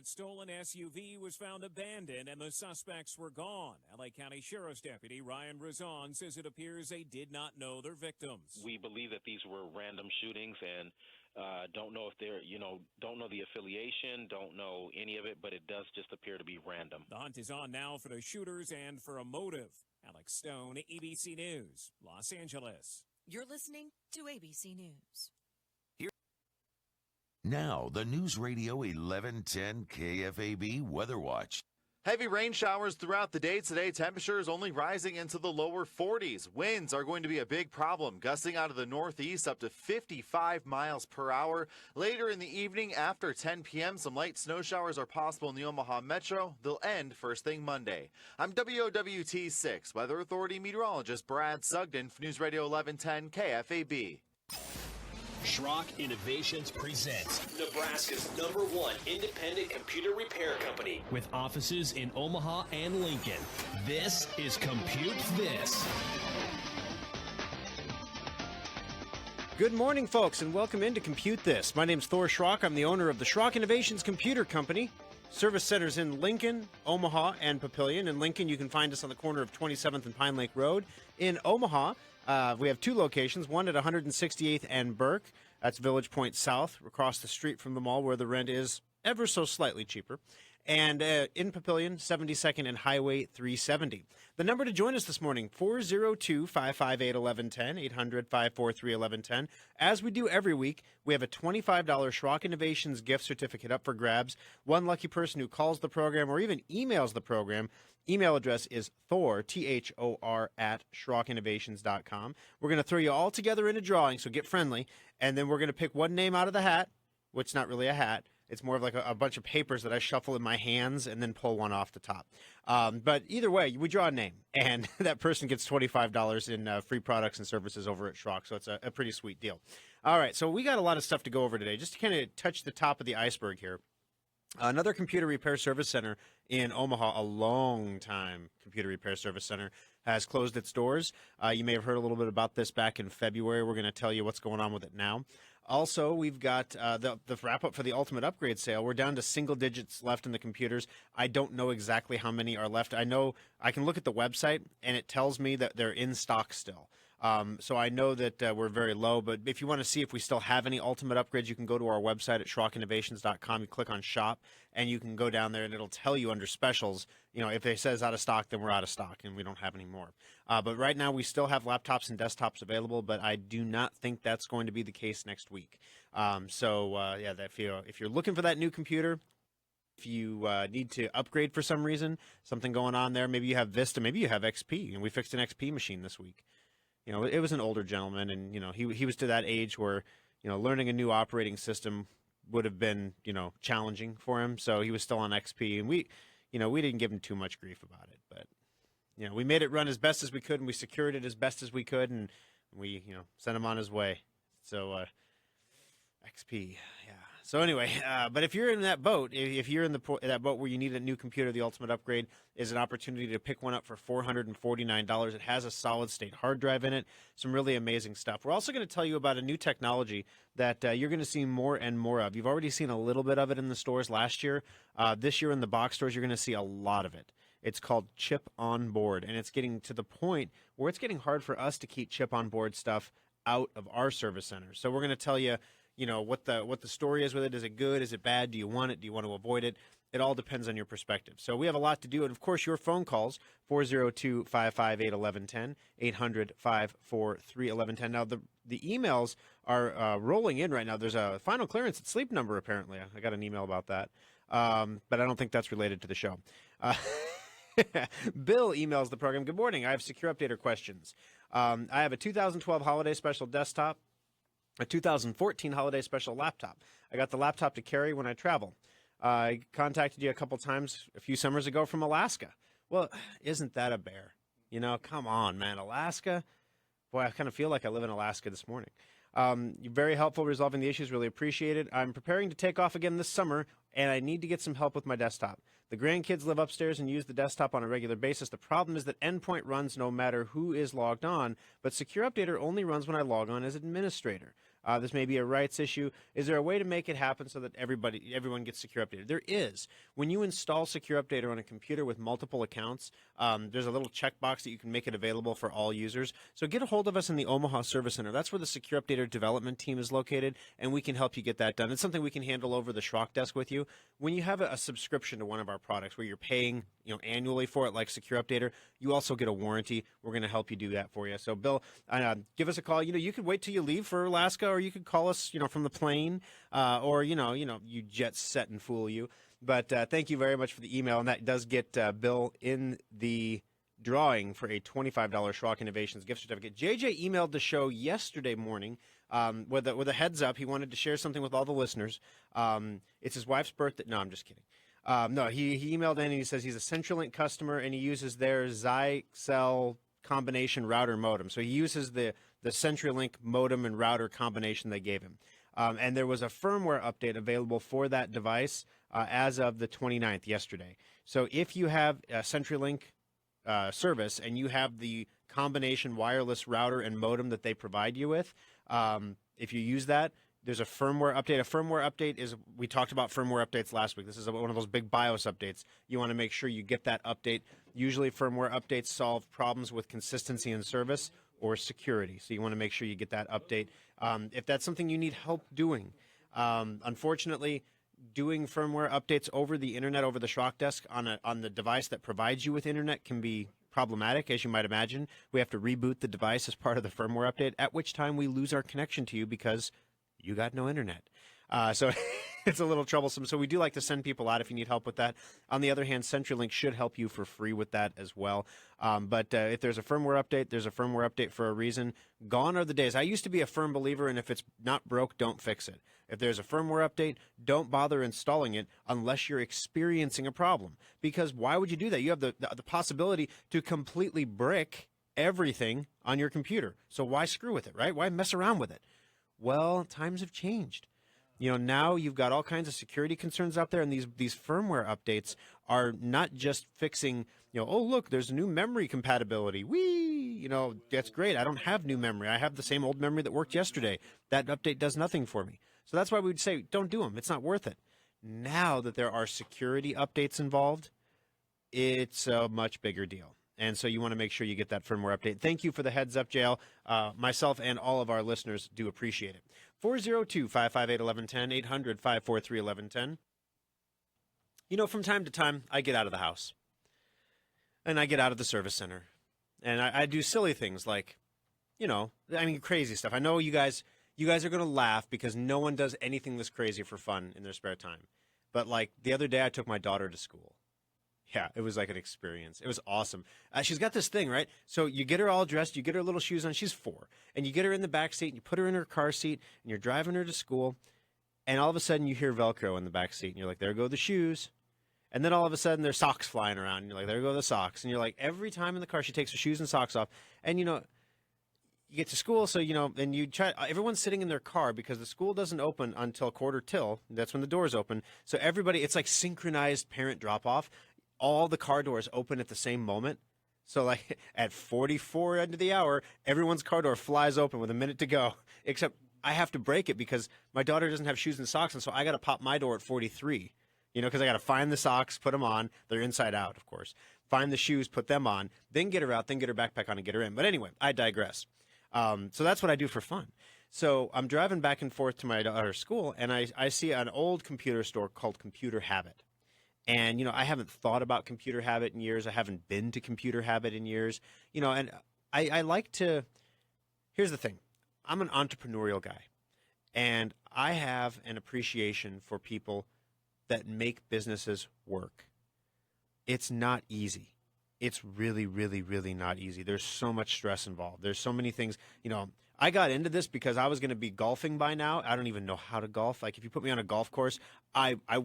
That stolen SUV was found abandoned and the suspects were gone. LA County Sheriff's Deputy Ryan Razon says it appears they did not know their victims. We believe that these were random shootings and don't know if they're, don't know the affiliation, don't know any of it, but it does just appear to be random. The hunt is on now for the shooters and for a motive. Alex Stone, ABC News, Los Angeles. You're listening to ABC News. Now, the News Radio 1110 KFAB Weather Watch. Heavy rain showers throughout the day today. Temperatures only rising into the lower 40s. Winds are going to be a big problem, gusting out of the northeast up to 55 miles per hour. Later in the evening after 10 p.m., some light snow showers are possible in the Omaha Metro. They'll end first thing Monday. I'm WOWT 6 Weather Authority meteorologist Brad Sugden for News Radio 1110 KFAB. Schrock Innovations presents Nebraska's #1 independent computer repair company with offices in Omaha and Lincoln. This is Compute This. Good morning, folks, and welcome into Compute This. My name's Thor Schrock. I'm the owner of the Schrock Innovations Computer Company. Service centers in Lincoln, Omaha, and Papillion. In Lincoln, you can find us on the corner of 27th and Pine Lake Road. In Omaha, we have two locations, one at 168th and Burke. That's Village Point South, across the street from the mall where the rent is ever so slightly cheaper. And in Papillion, 72nd and Highway 370. The number to join us this morning, 402-558-1110, 800-543-1110. As we do every week, we have a $25 Schrock Innovations gift certificate up for grabs. One lucky person who calls the program or even emails the program. Email address is Thor, Thor, at SchrockInnovations.com. We're going to throw you all together in a drawing, so get friendly. And then we're going to pick one name out of the hat, which is not really a hat. It's more of like a bunch of papers that I shuffle in my hands and then pull one off the top. But either way, we draw a name, and that person gets $25 in free products and services over at Schrock, so it's a pretty sweet deal. All right, so we got a lot of stuff to go over today. Just to kind of touch the top of the iceberg here. Another computer repair service center in Omaha, a long-time computer repair service center, has closed its doors. You may have heard a little bit about this back in February. We're going to tell you what's going on with it now. Also, we've got the wrap-up for the Ultimate Upgrade sale. We're down to single digits left in the computers. I don't know exactly how many are left. I know I can look at the website, and it tells me that they're in stock still. So I know that we're very low, but if you want to see if we still have any Ultimate Upgrades, you can go to our website at SchrockInnovations.com. You click on Shop, and you can go down there, and it'll tell you under specials, if it says out of stock, then we're out of stock, and we don't have any more. But right now, we still have laptops and desktops available, but I do not think that's going to be the case next week. If you're looking for that new computer, if you need to upgrade for some reason, something going on there, maybe you have Vista, maybe you have XP, and we fixed an XP machine this week. It was an older gentleman, and, he was to that age where, learning a new operating system would have been, challenging for him. So he was still on XP, and we didn't give him too much grief about it. But, we made it run as best as we could, and we secured it as best as we could, and we, sent him on his way. So XP, yeah. So anyway, but if you're in that boat, if you're in that boat where you need a new computer, the Ultimate Upgrade is an opportunity to pick one up for $449. It has a solid-state hard drive in it, some really amazing stuff. We're also going to tell you about a new technology that you're going to see more and more of. You've already seen a little bit of it in the stores last year. This year in the box stores, you're going to see a lot of it. It's called Chip on Board, and it's getting to the point where it's getting hard for us to keep Chip on Board stuff out of our service centers. So we're going to tell you, what the story is with it. Is it good? Is it bad? Do you want it? Do you want to avoid it? It all depends on your perspective. So we have a lot to do. And, of course, your phone calls, 402-558-1110, 800-543-1110. Now, the emails are rolling in right now. There's a final clearance at Sleep Number, apparently. I got an email about that. But I don't think that's related to the show. Bill emails the program. Good morning. I have secure updater questions. I have a 2012 Holiday Special desktop, a 2014 Holiday Special laptop. I got the laptop to carry when I travel. I contacted you a couple times a few summers ago from Alaska. Well, isn't that a bear? Come on, man. Alaska? Boy, I kind of feel like I live in Alaska this morning. You're very helpful resolving the issues. Really appreciate it. I'm preparing to take off again this summer, and I need to get some help with my desktop. The grandkids live upstairs and use the desktop on a regular basis. The problem is that Endpoint runs no matter who is logged on, but Secure Updater only runs when I log on as administrator. This may be a rights issue. Is there a way to make it happen so that everyone gets Secure Updater? There is. When you install Secure Updater on a computer with multiple accounts, there's a little checkbox that you can make it available for all users. So get a hold of us in the Omaha Service Center. That's where the Secure Updater development team is located, and we can help you get that done. It's something we can handle over the Schrock desk with you. When you have a subscription to one of our products where you're paying annually for it, like Secure Updater, you also get a warranty. We're going to help you do that for you. So, Bill, give us a call. You could wait till you leave for Alaska, or you could call us, from the plane, or you jet set and fool you. But thank you very much for the email, and that does get Bill in the drawing for a $25 Schrock Innovations gift certificate. JJ emailed the show yesterday morning with a heads up. He wanted to share something with all the listeners. It's his wife's birthday. No, I'm just kidding. No, he emailed in and he says he's a CenturyLink customer and he uses their Zyxel combination router modem. So he uses the CenturyLink modem and router combination they gave him. And there was a firmware update available for that device as of the 29th, yesterday. So if you have a CenturyLink service and you have the combination wireless router and modem that they provide you with, if you use that, there's a firmware update. A firmware update is, we talked about firmware updates last week. This is one of those big BIOS updates. You want to make sure you get that update. Usually firmware updates solve problems with consistency in service or security. So you want to make sure you get that update. If that's something you need help doing, unfortunately, doing firmware updates over the internet, over the Schrock desk on the device that provides you with internet can be problematic, as you might imagine. We have to reboot the device as part of the firmware update, at which time we lose our connection to you because you got no internet. So it's a little troublesome. So we do like to send people out if you need help with that. On the other hand, CenturyLink should help you for free with that as well. But if there's a firmware update, there's a firmware update for a reason. Gone are the days. I used to be a firm believer in if it's not broke, don't fix it. If there's a firmware update, don't bother installing it unless you're experiencing a problem. Because why would you do that? You have the possibility to completely brick everything on your computer. So why screw with it, right? Why mess around with it? Well, times have changed. Now you've got all kinds of security concerns out there, and these firmware updates are not just fixing, oh, look, there's new memory compatibility. That's great. I don't have new memory. I have the same old memory that worked yesterday. That update does nothing for me. So that's why we would say, don't do them. It's not worth it. Now that there are security updates involved, it's a much bigger deal. And so you want to make sure you get that firmware update. Thank you for the heads up, JL. Myself and all of our listeners do appreciate it. 402-558-1110, 800-543-1110. From time to time, I get out of the house. And I get out of the service center. And I do silly things like, crazy stuff. I know you guys are going to laugh because no one does anything this crazy for fun in their spare time. But, the other day I took my daughter to school. Yeah, it was like an experience. It was awesome. She's got this thing, right? So you get her all dressed, you get her little shoes on. She's 4. And you get her in the back seat, and you put her in her car seat, and you're driving her to school. And all of a sudden, you hear Velcro in the back seat, and you're like, there go the shoes. And then all of a sudden, there's socks flying around, and you're like, there go the socks. And you're like, every time in the car, she takes her shoes and socks off. And, you get to school, so, and you try, everyone's sitting in their car because the school doesn't open until 1:45. That's when the doors open. So everybody, it's like synchronized parent drop-off. All the car doors open at the same moment. So at 44 into the hour, everyone's car door flies open with a minute to go, except I have to break it because my daughter doesn't have shoes and socks. And so I got to pop my door at 43, because I got to find the socks, put them on. They're inside out, of course. Find the shoes, put them on, then get her out, then get her backpack on and get her in. But anyway, I digress. So that's what I do for fun. So I'm driving back and forth to my daughter's school, and I see an old computer store called Computer Habit. And, I haven't thought about Computer Habit in years. I haven't been to Computer Habit in years. And I like to – here's the thing. I'm an entrepreneurial guy, and I have an appreciation for people that make businesses work. It's not easy. It's really, really, really not easy. There's so much stress involved. There's so many things. I got into this because I was going to be golfing by now. I don't even know how to golf. If you put me on a golf course,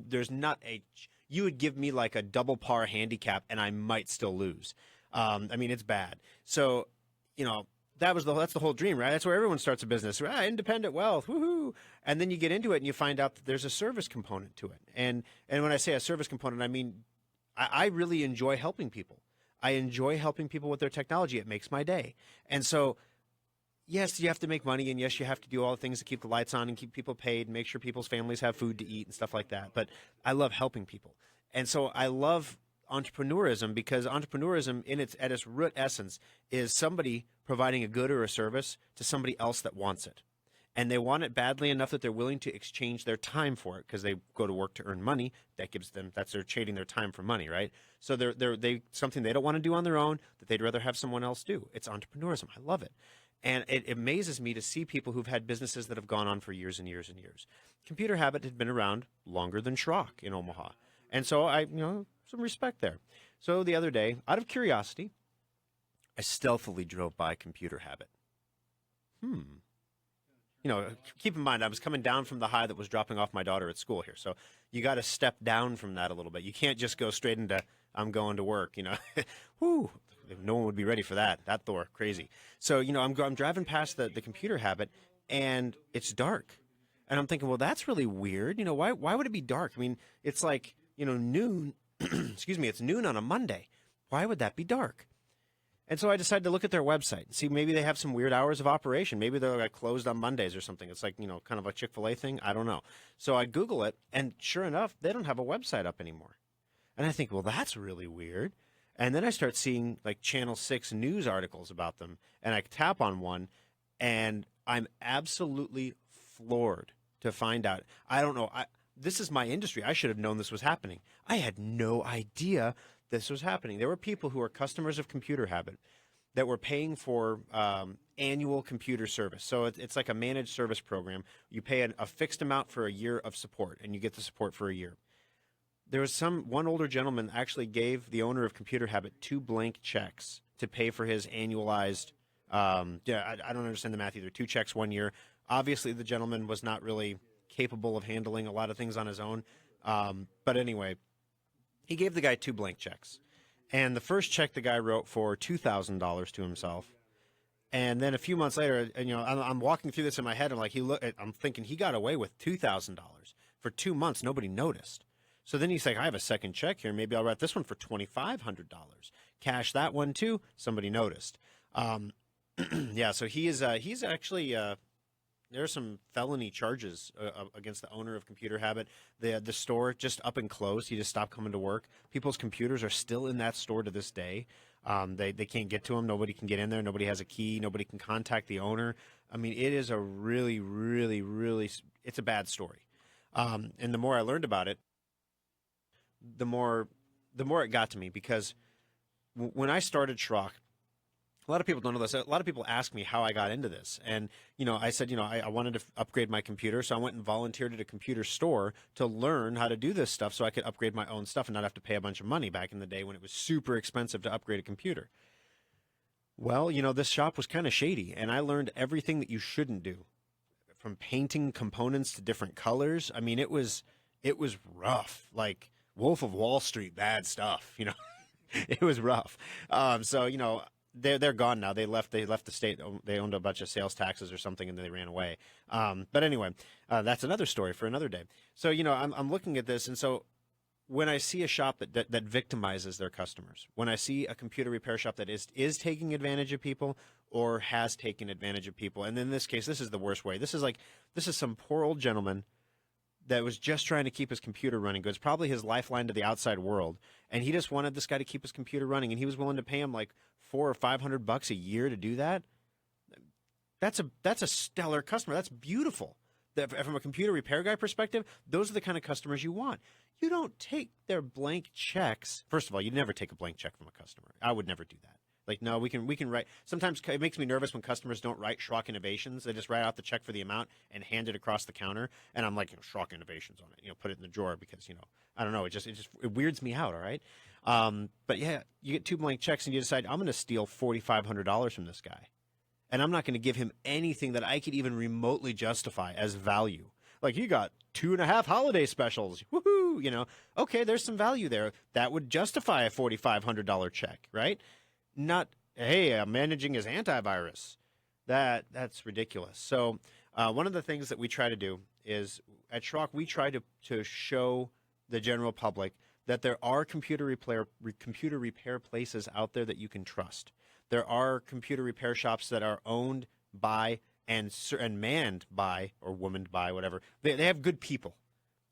there's not a – you would give me like a double par handicap and I might still lose. It's bad. So, that's the whole dream, right? That's where everyone starts a business, right? Independent wealth, woohoo! And then you get into it and you find out that there's a service component to it. And when I say a service component, I mean I really enjoy helping people. I enjoy helping people with their technology. It makes my day. And so, yes, you have to make money, and yes, you have to do all the things to keep the lights on and keep people paid, and make sure people's families have food to eat and stuff like that. But I love helping people. And so I love entrepreneurism because entrepreneurism at its root essence is somebody providing a good or a service to somebody else that wants it. And they want it badly enough that they're willing to exchange their time for it because they go to work to earn money. That's they're trading their time for money, right? So they something they don't want to do on their own that they'd rather have someone else do. It's entrepreneurism. I love it. And it amazes me to see people who've had businesses that have gone on for years and years and years. Computer Habit had been around longer than Schrock in Omaha. And so some respect there. So the other day, out of curiosity, I stealthily drove by Computer Habit. Keep in mind, I was coming down from the high that was dropping off my daughter at school here. So you got to step down from that a little bit. You can't just go straight into, I'm going to work, Whew, no one would be ready for that. That Thor, crazy. So, I'm driving past the Computer Habit, and it's dark. And I'm thinking, well, that's really weird. Why would it be dark? I mean, it's like, noon. Excuse me, it's noon on a Monday. Why would that be dark? And so I decided to look at their website and see maybe they have some weird hours of operation. Maybe they're like closed on Mondays or something. It's like, kind of a Chick-fil-A thing. I don't know. So I Google it, and sure enough, they don't have a website up anymore. And I think, well, that's really weird. And then I start seeing like Channel 6 news articles about them, and I tap on one, and I'm absolutely floored to find out. I don't know. This is my industry. I should have known this was happening. I had no idea this was happening. There were people who are customers of Computer Habit that were paying for annual computer service. So it's like a managed service program. You pay a fixed amount for a year of support, and you get the support for a year. There was one older gentleman actually gave the owner of Computer Habit 2 blank checks to pay for his annualized. I don't understand the math either. 2 checks 1 year. Obviously, the gentleman was not really capable of handling a lot of things on his own. But anyway, he gave the guy 2 blank checks. And the first check the guy wrote for $2,000 to himself. And then a few months later, and I'm walking through this in my head. I'm thinking he got away with $2,000 for 2 months. Nobody noticed. So then he's like, I have a second check here. Maybe I'll write this one for $2,500. Cash that one too. Somebody noticed. Yeah. So he's actually. There are some felony charges against the owner of Computer Habit. The store just up and closed. He just stopped coming to work. People's computers are still in that store to this day. They can't get to them. Nobody can get in there. Nobody has a key. Nobody can contact the owner. I mean, it is a really, really, really, it's a bad story. And the more I learned about it, the more it got to me, because when I started Schrock, a lot of people don't know this. A lot of people ask me how I got into this. And, I said, I wanted to upgrade my computer. So I went and volunteered at a computer store to learn how to do this stuff so I could upgrade my own stuff and not have to pay a bunch of money back in the day when it was super expensive to upgrade a computer. Well, this shop was kind of shady, and I learned everything that you shouldn't do, from painting components to different colors. I mean, it was rough, like Wolf of Wall Street, bad stuff, It was rough. So, they're gone now. They left the state. They owned a bunch of sales taxes or something, and then they ran away. But anyway, that's another story for another day. So, I'm looking at this, and so when I see a shop that victimizes their customers, when I see a computer repair shop that is taking advantage of people or has taken advantage of people, and in this case, this is the worst way. This is some poor old gentleman that was just trying to keep his computer running. It's probably his lifeline to the outside world, and he just wanted this guy to keep his computer running, and he was willing to pay him like $400 or $500 a year to do that. That's a stellar customer. That's beautiful. From a computer repair guy perspective, those are the kind of customers you want. You don't take their blank checks. First of all, you never take a blank check from a customer. I would never do that. Like, no, we can write. Sometimes it makes me nervous when customers don't write Schrock Innovations. They just write out the check for the amount and hand it across the counter. And I'm like, Schrock Innovations on it. Put it in the drawer because, I don't know. It weirds me out. All right. But yeah, you get 2 blank checks and you decide, I'm going to steal $4,500 from this guy. And I'm not going to give him anything that I could even remotely justify as value. Like, you got 2.5 holiday specials. Woohoo! Okay, there's some value there. That would justify a $4,500 check, right? Not, hey, I'm managing his antivirus. That's ridiculous. So one of the things that we try to do is at Schrock, we try to show the general public that there are computer repair places out there that you can trust. There are computer repair shops that are owned by and manned by, or womaned by, whatever. They have good people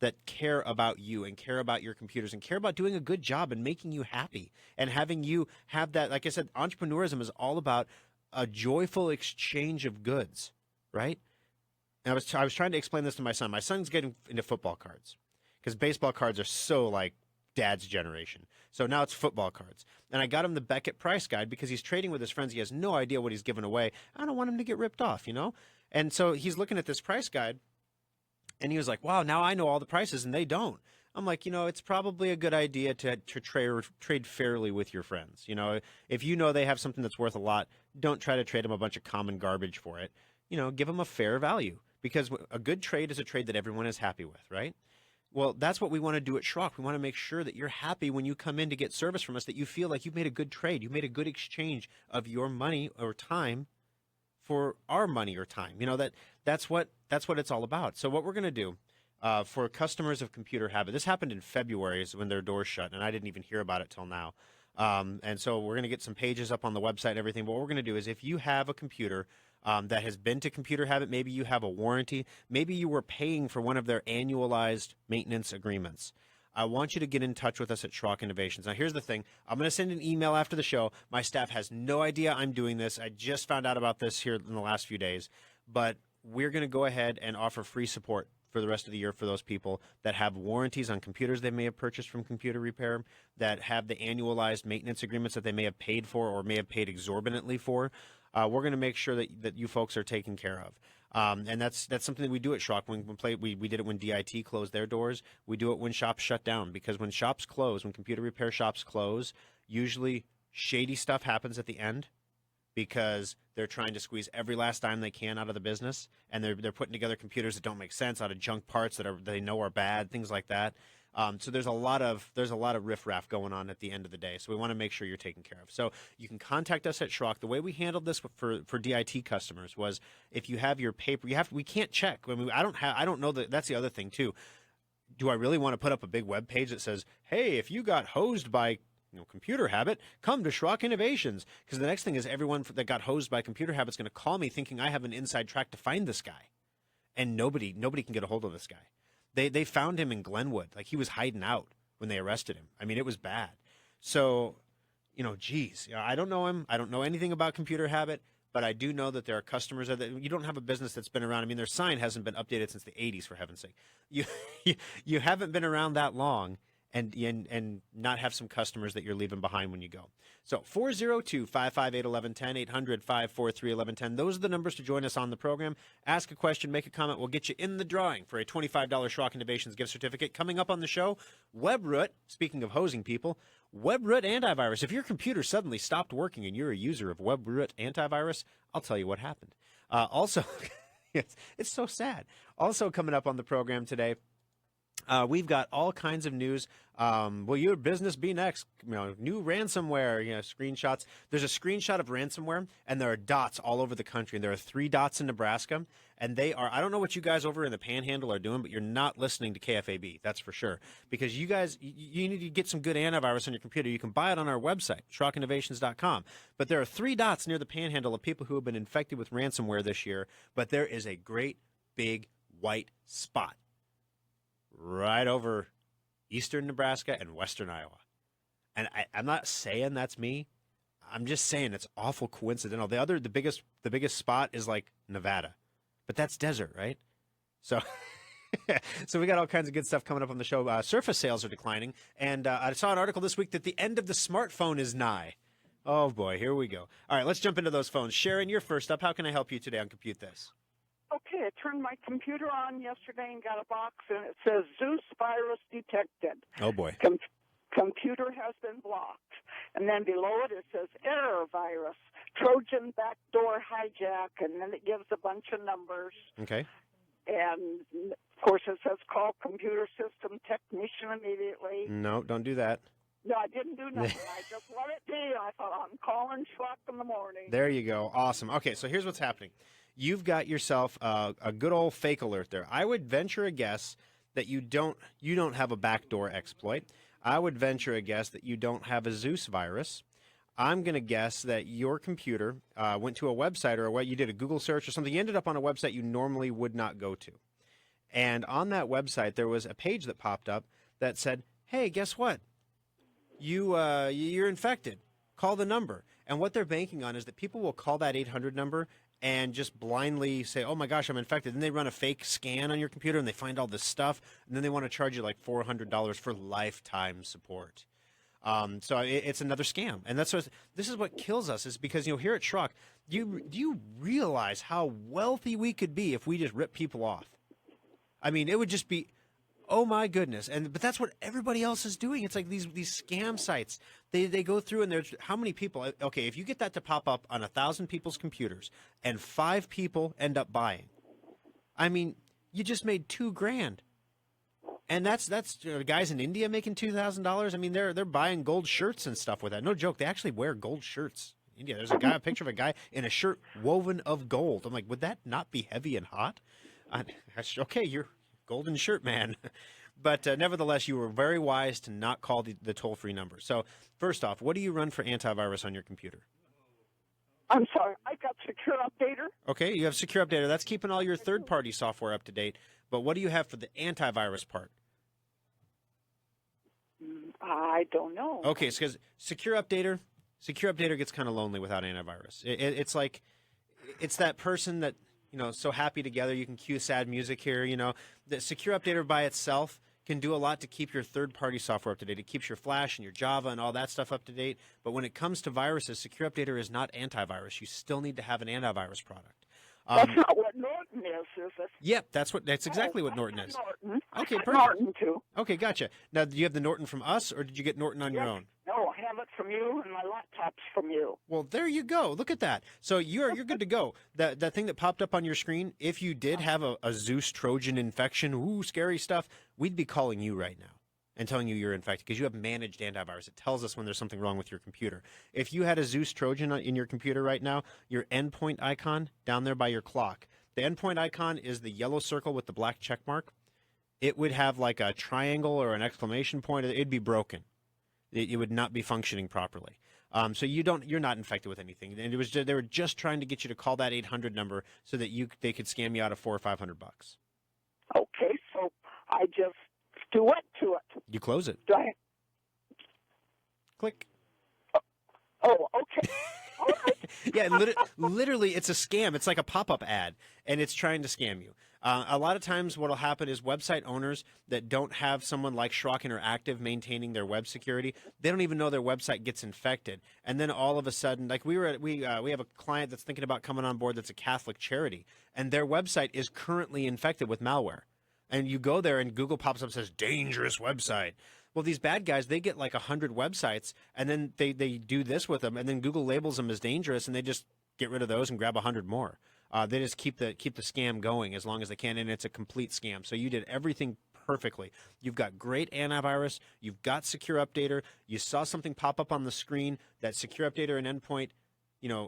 that care about you and care about your computers and care about doing a good job and making you happy and having you have that. Like I said, entrepreneurism is all about a joyful exchange of goods, right? And I was trying to explain this to my son. My son's getting into football cards because baseball cards are so like dad's generation. So now it's football cards. And I got him the Beckett price guide because he's trading with his friends. He has no idea what he's giving away. I don't want him to get ripped off, you know? And so he's looking at this price guide. And he was like, wow, now I know all the prices and they don't. I'm like, you know, it's probably a good idea to trade fairly with your friends. You know, if you know they have something that's worth a lot, don't try to trade them a bunch of common garbage for it. You know, give them a fair value because a good trade is a trade that everyone is happy with, right? Well, that's what we want to do at Schrock. We want to make sure that you're happy when you come in to get service from us, that you feel like you've made a good trade. You made a good exchange of your money or time for our money or time. You know, that's what it's all about. So what we're going to do for customers of Computer Habit, this happened in February is when their doors shut, and I didn't even hear about it till now. And so we're going to get some pages up on the website and everything. But what we're going to do is if you have a computer that has been to Computer Habit, maybe you have a warranty, maybe you were paying for one of their annualized maintenance agreements, I want you to get in touch with us at Schrock Innovations. Now, here's the thing. I'm going to send an email after the show. My staff has no idea I'm doing this. I just found out about this here in the last few days. But we're going to go ahead and offer free support for the rest of the year for those people that have warranties on computers they may have purchased from Computer Repair, that have the annualized maintenance agreements that they may have paid for or may have paid exorbitantly for. We're going to make sure that you folks are taken care of. And that's something that we do at Schrock. We did it when DIT closed their doors. We do it when shops shut down, because when shops close, when computer repair shops close, usually shady stuff happens at the end because they're trying to squeeze every last dime they can out of the business, and they're putting together computers that don't make sense out of junk parts that they know are bad, things like that. So there's a lot of riffraff going on at the end of the day. So we want to make sure you're taken care of. So you can contact us at Schrock. The way we handled this for DIT customers was if you have your paper, we can't check. I mean, I don't know that. That's the other thing too. Do I really want to put up a big web page that says, hey, if you got hosed by Computer Habit, come to Schrock Innovations? Because the next thing is everyone that got hosed by Computer Habit is going to call me thinking I have an inside track to find this guy, and nobody can get a hold of this guy. They found him in Glenwood. Like, he was hiding out when they arrested him. I mean, it was bad. So, geez, I don't know him. I don't know anything about Computer Habit, but I do know that there are customers that you don't have a business that's been around. I mean, their sign hasn't been updated since the 80s, for heaven's sake. You haven't been around that long and not have some customers that you're leaving behind when you go. So 402-558-1110, 800-543-1110. Those are the numbers to join us on the program. Ask a question, make a comment. We'll get you in the drawing for a $25 Schrock Innovations gift certificate. Coming up on the show, WebRoot, speaking of hosing people, WebRoot Antivirus. If your computer suddenly stopped working and you're a user of WebRoot Antivirus, I'll tell you what happened. Also, it's so sad. Also coming up on the program today, we've got all kinds of news. Will your business be next? New ransomware, screenshots. There's a screenshot of ransomware, and there are dots all over the country. And there are 3 dots in Nebraska, and they are, I don't know what you guys over in the Panhandle are doing, but you're not listening to KFAB, that's for sure. Because you guys, you need to get some good antivirus on your computer. You can buy it on our website, SchrockInnovations.com. But there are 3 dots near the Panhandle of people who have been infected with ransomware this year, but there is a great big white spot right over eastern Nebraska and western Iowa. And I'm not saying that's me. I'm just saying it's awful coincidental. The biggest spot is like Nevada, but that's desert, right? So so we got all kinds of good stuff coming up on the show. Surface sales are declining, and I saw an article this week that the end of the smartphone is nigh. Oh boy, here we go. All right, let's jump into those phones. Sharon, you're first up. How can I help you today on Compute This? Okay, I turned my computer on yesterday and got a box, and it says Zeus virus detected. Oh, boy. Computer has been blocked. And then below it says error virus, Trojan backdoor hijack, and then it gives a bunch of numbers. Okay. And, of course, it says call computer system technician immediately. No, don't do that. No, I didn't do nothing. I just let it be. I thought, I'm calling Schrock in the morning. There you go. Awesome. Okay, so here's what's happening. You've got yourself a good old fake alert there. I would venture a guess that you don't have a backdoor exploit. I would venture a guess that you don't have a Zeus virus. I'm going to guess that your computer went to a website or you did a Google search or something. You ended up on a website you normally would not go to. And on that website, there was a page that popped up that said, hey, guess what? You're infected. Call the number. And what they're banking on is that people will call that 800 number and just blindly say, oh, my gosh, I'm infected. Then they run a fake scan on your computer and they find all this stuff. And then they want to charge you like $400 for lifetime support. So it's another scam. And this is what kills us, is because, here at Schrock, do you realize how wealthy we could be if we just rip people off? I mean, it would just be, oh my goodness. But that's what everybody else is doing. It's like these scam sites. They go through and there's how many people? Okay, if you get that to pop up on 1,000 people's computers and 5 people end up buying, I mean, you just made $2,000. And that's guys in India making $2,000. I mean, they're buying gold shirts and stuff with that. No joke. They actually wear gold shirts in India. There's a picture of a guy in a shirt woven of gold. I'm like, would that not be heavy and hot? Okay, you're golden shirt man. But nevertheless, you were very wise to not call the toll-free number. So first off, what do you run for antivirus on your computer? I'm sorry, I got Secure Updater. Okay, you have Secure Updater. That's keeping all your third-party software up to date. But what do you have for the antivirus part? I don't know. Okay, so because Secure Updater gets kind of lonely without antivirus. It's like, it's that person that, so happy together, you can cue sad music here, The Secure Updater by itself can do a lot to keep your third-party software up to date. It keeps your Flash and your Java and all that stuff up to date. But when it comes to viruses, Secure Updater is not antivirus. You still need to have an antivirus product. That's not what Norton is it? Yep, that's exactly what Norton is. Norton. Okay, perfect. Norton, too. Okay, gotcha. Now, do you have the Norton from us, or did you get Norton on your own? No, I have it from you, and my laptop's from you. Well, there you go. Look at that. So you're good to go. That thing that popped up on your screen, if you did have a Zeus Trojan infection, ooh, scary stuff, we'd be calling you right now and telling you you're infected because you have managed antivirus. It tells us when there's something wrong with your computer. If you had a Zeus Trojan in your computer right now, your endpoint icon down there by your clock, the endpoint icon is the yellow circle with the black check mark. It would have like a triangle or an exclamation point. It'd be broken. It would not be functioning properly. So you're not infected with anything. And they were just trying to get you to call that 800 number so that they could scam you out of $400 or $500. Okay, so I just do what to it? You close it. Do I? Click. Oh, okay. All right. Yeah, literally, it's a scam. It's like a pop-up ad, and it's trying to scam you. A lot of times what will happen is website owners that don't have someone like Schrock Interactive maintaining their web security, they don't even know their website gets infected. And then all of a sudden, like we have a client that's thinking about coming on board that's a Catholic charity, and their website is currently infected with malware. And you go there and Google pops up and says, dangerous website. Well, these bad guys, they get like 100 websites, and then they do this with them, and then Google labels them as dangerous, and they just get rid of those and grab 100 more. They just keep the scam going as long as they can, and it's a complete scam. So you did everything perfectly. You've got great antivirus. You've got Secure Updater. You saw something pop up on the screen that Secure Updater and Endpoint,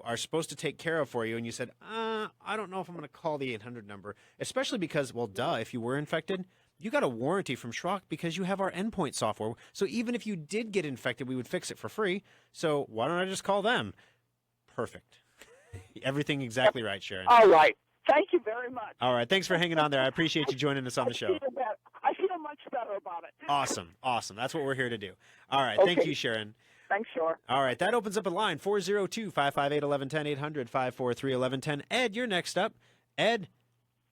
are supposed to take care of for you, and you said, I don't know if I'm going to call the 800 number, especially because, well, duh, if you were infected, you got a warranty from Schrock because you have our Endpoint software. So even if you did get infected, we would fix it for free. So why don't I just call them? Perfect. Everything exactly right, Sharon. All right. Thank you very much. All right. Thanks for hanging on there. I appreciate you joining us on the show. I feel much better about it. Awesome. That's what we're here to do. All right. Okay. Thank you, Sharon. Thanks, sure. All right. That opens up a line, 402-558-1110, 800-543-1110. Ed, you're next up. Ed,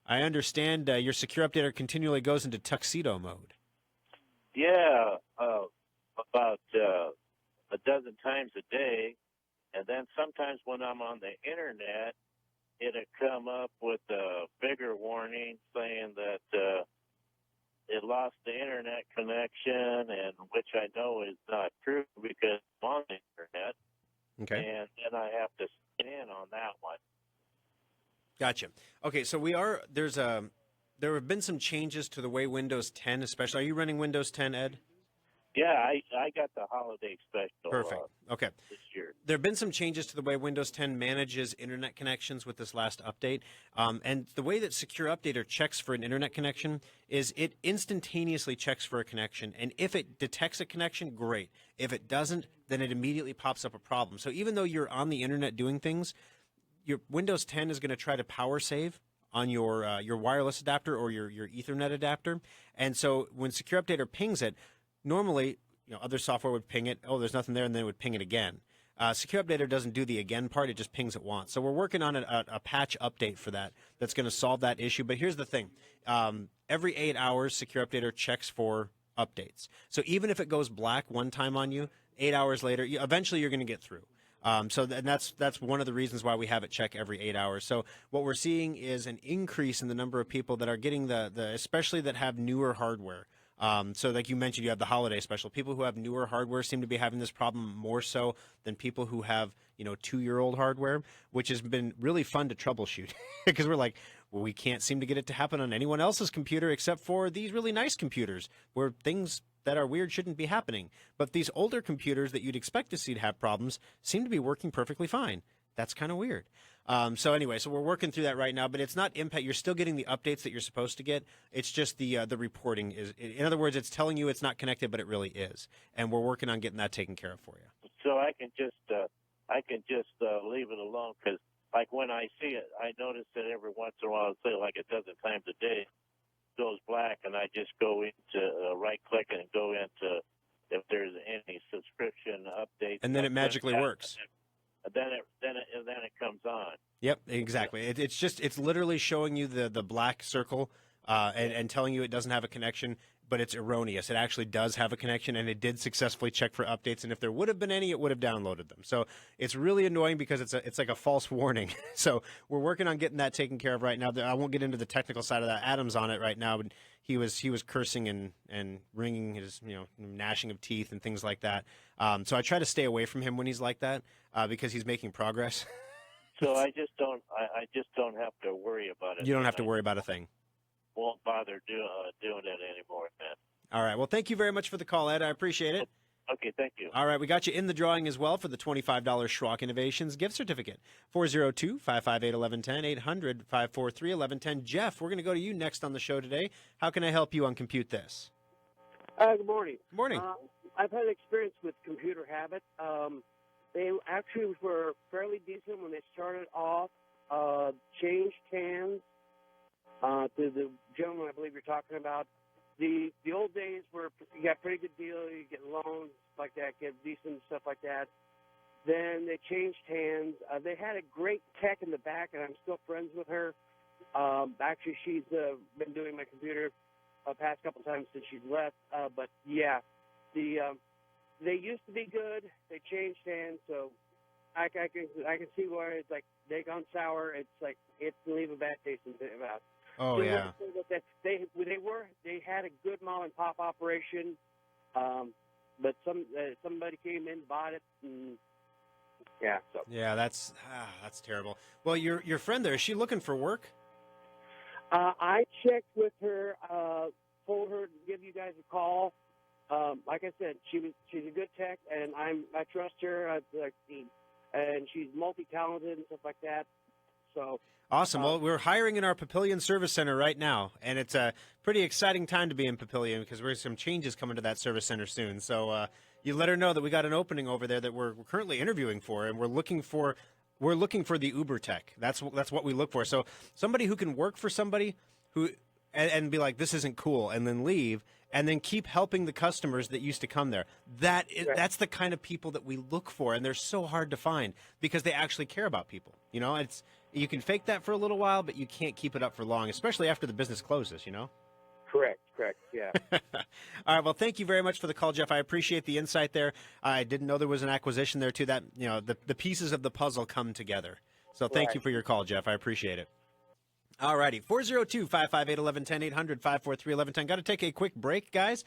I understand your Secure Updater continually goes into tuxedo mode. Yeah, about a dozen times a day. And then sometimes when I'm on the internet, it'll come up with a bigger warning saying that it lost the internet connection, and which I know is not true because I'm on the internet. Okay. And then I have to scan on that one. Gotcha. Okay, so there have been some changes to the way Windows 10, especially. Are you running Windows 10, Ed? Yeah, I got the holiday special. Perfect. Okay. This year. There have been some changes to the way Windows 10 manages internet connections with this last update. And the way that Secure Updater checks for an internet connection is it instantaneously checks for a connection. And if it detects a connection, great. If it doesn't, then it immediately pops up a problem. So even though you're on the internet doing things, your Windows 10 is going to try to power save on your wireless adapter or your Ethernet adapter. And so when Secure Updater pings it, normally, other software would ping it. Oh, there's nothing there, and then it would ping it again. Secure Updater doesn't do the again part; it just pings it once. So we're working on a patch update for that. That's going to solve that issue. But here's the thing: every 8 hours, Secure Updater checks for updates. So even if it goes black one time on you, 8 hours later, eventually you're going to get through. That's one of the reasons why we have it check every 8 hours. So what we're seeing is an increase in the number of people that are getting the especially that have newer hardware. So like you mentioned, you have the holiday special. People who have newer hardware seem to be having this problem more so than people who have, 2-year-old hardware, which has been really fun to troubleshoot because we're like, well, we can't seem to get it to happen on anyone else's computer except for these really nice computers where things that are weird shouldn't be happening. But these older computers that you'd expect to see to have problems seem to be working perfectly fine. That's kind of weird. So we're working through that right now, but it's not impact. You're still getting the updates that you're supposed to get. It's just the reporting is. In other words, it's telling you it's not connected, but it really is, and we're working on getting that taken care of for you. So I can just leave it alone because, like, when I see it, I notice that every once in a while, say like a dozen times a day, it goes black, and I just go into right click and go into if there's any subscription updates, and then it magically works. Then it comes on. Yep, exactly. It's literally showing you the black circle and telling you it doesn't have a connection, but it's erroneous. It actually does have a connection, and it did successfully check for updates. And if there would have been any, it would have downloaded them. So it's really annoying because it's like a false warning. So we're working on getting that taken care of right now. I won't get into the technical side of that. Adam's on it right now, but he was cursing and wringing his gnashing of teeth and things like that. So I try to stay away from him when he's like that because he's making progress. So I just don't have to worry about it. You don't have to worry about a thing. Won't bother doing it anymore, man. All right. Well, thank you very much for the call, Ed. I appreciate it. Okay, thank you. All right. We got you in the drawing as well for the $25 Schrock Innovations gift certificate. 402-558-1110, 800-543-1110. Jeff, we're going to go to you next on the show today. How can I help you on Compute This? Good morning. Good morning. I've had experience with Computer Habit. They actually were fairly decent when they started off. Changed hands to the gentleman I believe you're talking about. The old days were you got pretty good deal, you get loans like that, get decent stuff like that. Then they changed hands. They had a great tech in the back, and I'm still friends with her. Actually, she's been doing my computer past couple times since she's left. But yeah, they used to be good. They changed hands, so I can see where it's like they gone sour. It's like it can leave a bad taste in the mouth. Oh, yeah. They had a good mom and pop operation, but somebody came in, bought it, and yeah. So yeah, that's terrible. Well, your friend there, is she looking for work? I checked with her, told her to give you guys a call. Like I said, she's a good tech, and I trust her. And she's multi-talented and stuff like that. So awesome. Well, we're hiring in our Papillion Service Center right now, and it's a pretty exciting time to be in Papillion because there's some changes coming to that service center soon. So you let her know that we got an opening over there that we're currently interviewing for, and we're looking for the Uber tech. That's what we look for. So somebody who can work for somebody who and be like, this isn't cool, and then leave, and then keep helping the customers that used to come there. That's the kind of people that we look for, and they're so hard to find because they actually care about people. You can fake that for a little while, but you can't keep it up for long, especially after the business closes, Correct, yeah. All right, well, thank you very much for the call, Jeff. I appreciate the insight there. I didn't know there was an acquisition there, too. That, the pieces of the puzzle come together. So thank you for your call, Jeff. I appreciate it. All righty, 402-558-1110, 800-543-1110. Got to take a quick break, guys.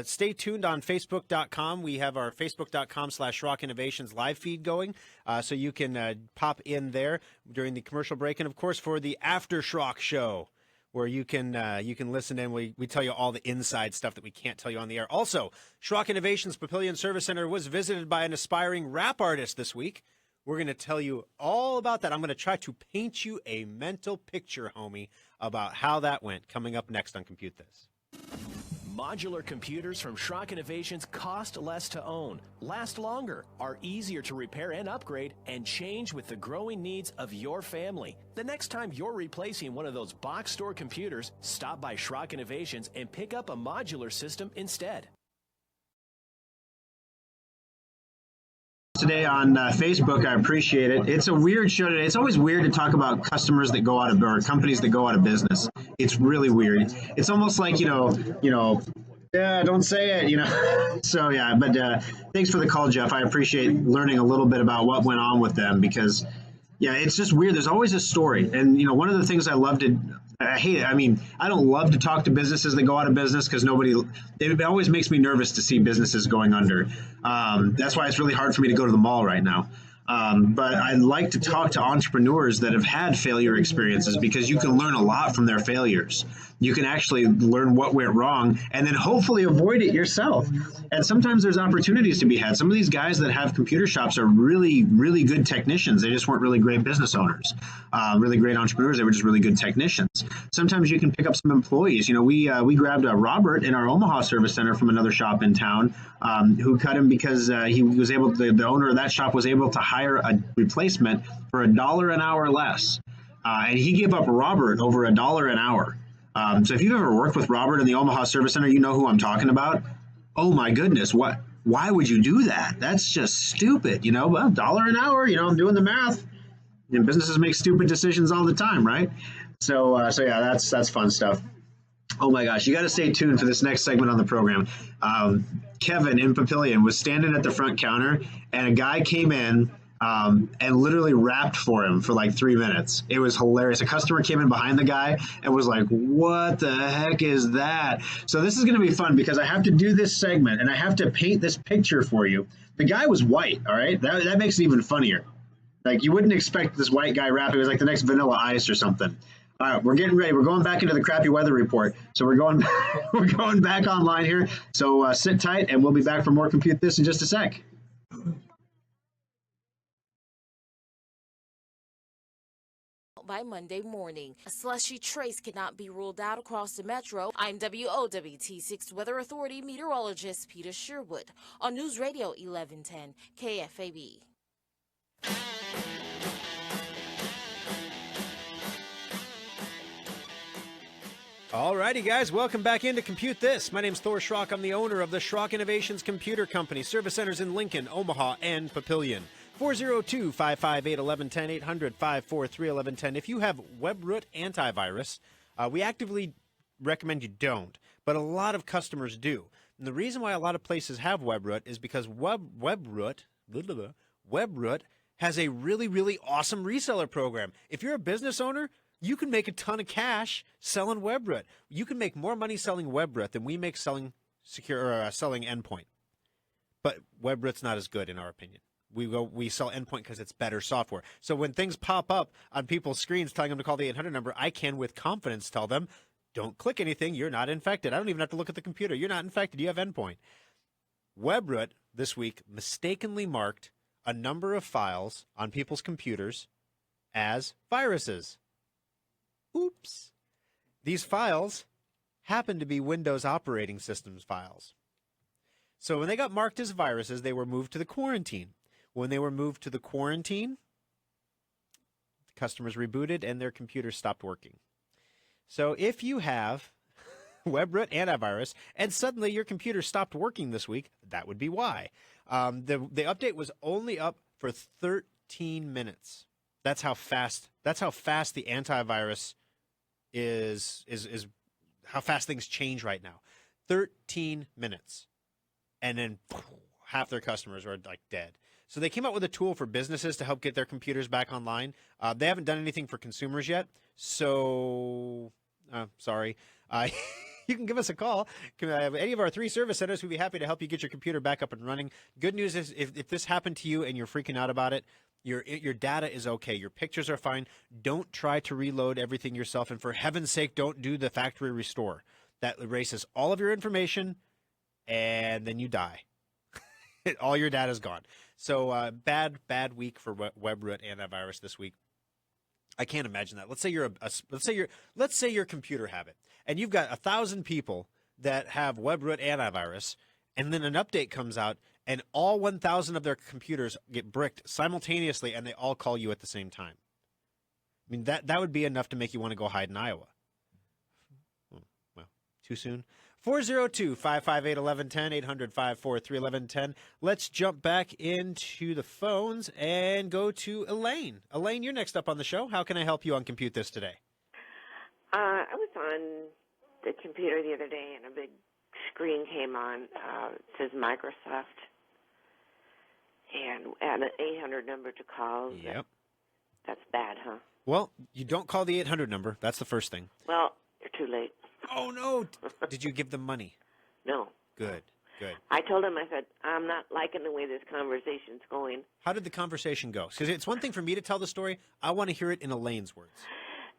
Stay tuned on Facebook.com. We have our Facebook.com/Schrock Innovations live feed going, so you can pop in there during the commercial break. And, of course, for the After Schrock show, where you can listen in. We tell you all the inside stuff that we can't tell you on the air. Also, Schrock Innovations Papillion Service Center was visited by an aspiring rap artist this week. We're going to tell you all about that. I'm going to try to paint you a mental picture, homie, about how that went, coming up next on Compute This. Modular computers from Schrock Innovations cost less to own, last longer, are easier to repair and upgrade, and change with the growing needs of your family. The next time you're replacing one of those box store computers, stop by Schrock Innovations and pick up a modular system instead. Today on Facebook. I appreciate it. It's a weird show today. It's always weird to talk about customers that go out of, or companies that go out of business. It's really weird. It's almost like, yeah, don't say it, So, yeah, but thanks for the call, Jeff. I appreciate learning a little bit about what went on with them because, yeah, it's just weird. There's always a story. And, one of the things I hate it. I mean, I don't love to talk to businesses that go out of business because it always makes me nervous to see businesses going under. That's why it's really hard for me to go to the mall right now. But I'd like to talk to entrepreneurs that have had failure experiences because you can learn a lot from their failures. You can actually learn what went wrong and then hopefully avoid it yourself. And sometimes there's opportunities to be had. Some of these guys that have computer shops are really, really good technicians. They just weren't really great business owners, really great entrepreneurs. They were just really good technicians. Sometimes you can pick up some employees. We grabbed Robert in our Omaha service center from another shop in town who cut him because he was able to, the owner of that shop was able to hire a replacement for $1 an hour less. And he gave up Robert over $1 an hour. So if you've ever worked with Robert in the Omaha Service Center, you know who I'm talking about. Oh my goodness, why would you do that? That's just stupid, well, $1 an hour, I'm doing the math. And businesses make stupid decisions all the time, right? So yeah, that's fun stuff. Oh my gosh, you got to stay tuned for this next segment on the program. Kevin in Papillion was standing at the front counter and a guy came in and literally rapped for him for like 3 minutes. It was hilarious. A customer came in behind the guy and was like, what the heck is that? So this is going to be fun because I have to do this segment and I have to paint this picture for you. The guy was white, all right? That makes it even funnier. Like you wouldn't expect this white guy rapping. It was like the next Vanilla Ice or something. All right, we're getting ready. We're going back into the crappy weather report. So we're going back online here. So sit tight and we'll be back for more Compute This in just a sec. By Monday morning. A slushy trace cannot be ruled out across the metro. I'm WOWT6 Weather Authority meteorologist Peter Sherwood on News Radio 1110 KFAB. Alrighty, guys, welcome back into Compute This. My name's Thor Schrock. I'm the owner of the Schrock Innovations Computer Company, service centers in Lincoln, Omaha, and Papillion. 402-558-1110, 800-543-1110. If you have WebRoot antivirus, we actively recommend you don't, but a lot of customers do. And the reason why a lot of places have WebRoot is because WebRoot has a really, really awesome reseller program. If you're a business owner, you can make a ton of cash selling WebRoot. You can make more money selling WebRoot than we make selling selling Endpoint. But WebRoot's not as good in our opinion. We sell Endpoint because it's better software. So when things pop up on people's screens telling them to call the 800 number, I can with confidence tell them, don't click anything. You're not infected. I don't even have to look at the computer. You're not infected. You have Endpoint. WebRoot this week mistakenly marked a number of files on people's computers as viruses. Oops. These files happen to be Windows operating systems files. So when they got marked as viruses, they were moved to the quarantine. When they were moved to the quarantine, the customers rebooted and their computers stopped working. So if you have WebRoot antivirus and suddenly your computer stopped working this week, that would be why. The update was only up for 13 minutes. That's how fast the antivirus is how fast things change right now. 13 minutes. And then half their customers are like dead. So they came out with a tool for businesses to help get their computers back online. They haven't done anything for consumers yet. So, sorry. You can give us a call. Any of our 3 service centers, we'd be happy to help you get your computer back up and running. Good news is if this happened to you and you're freaking out about it, Your data is okay. Your pictures are fine. Don't try to reload everything yourself. And for heaven's sake, don't do the factory restore. That erases all of your information, and then you die. All your data is gone. So bad week for WebRoot antivirus this week. I can't imagine that. Let's say you're Computer Habit, and you've got 1,000 people that have WebRoot antivirus, and then an update comes out, and all 1,000 of their computers get bricked simultaneously, and they all call you at the same time. I mean, that would be enough to make you want to go hide in Iowa. Well, too soon. 402-558-1110, 800-543-1110. Let's jump back into the phones and go to Elaine. Elaine, you're next up on the show. How can I help you on Compute This today? I was on the computer the other day, and a big screen came on. It says Microsoft, and an 800 number to call. Yep. That's bad, huh? Well, you don't call the 800 number. That's the first thing. Well, you're too late. Oh, no. Did you give them money? No. Good. I told him, I said, I'm not liking the way this conversation's going. How did the conversation go? Because it's one thing for me to tell the story. I want to hear it in Elaine's words.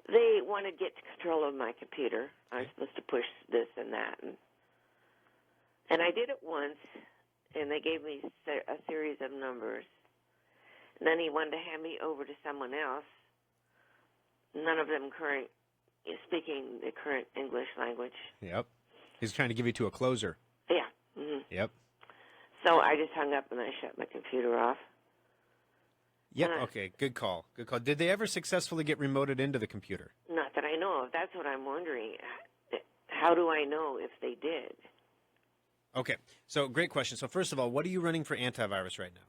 They wanted to get control of my computer. I was supposed to push this and that. And I did it once, and they gave me a series of numbers. And then he wanted to hand me over to someone else. None of them speaking the current English language. Yep. He's trying to give you to a closer. Yeah. Mm-hmm. Yep. So I just hung up and I shut my computer off. Yep. Okay. Good call. Did they ever successfully get remoted into the computer? Not that I know of. That's what I'm wondering. How do I know if they did? Okay. So great question. So first of all, what are you running for antivirus right now?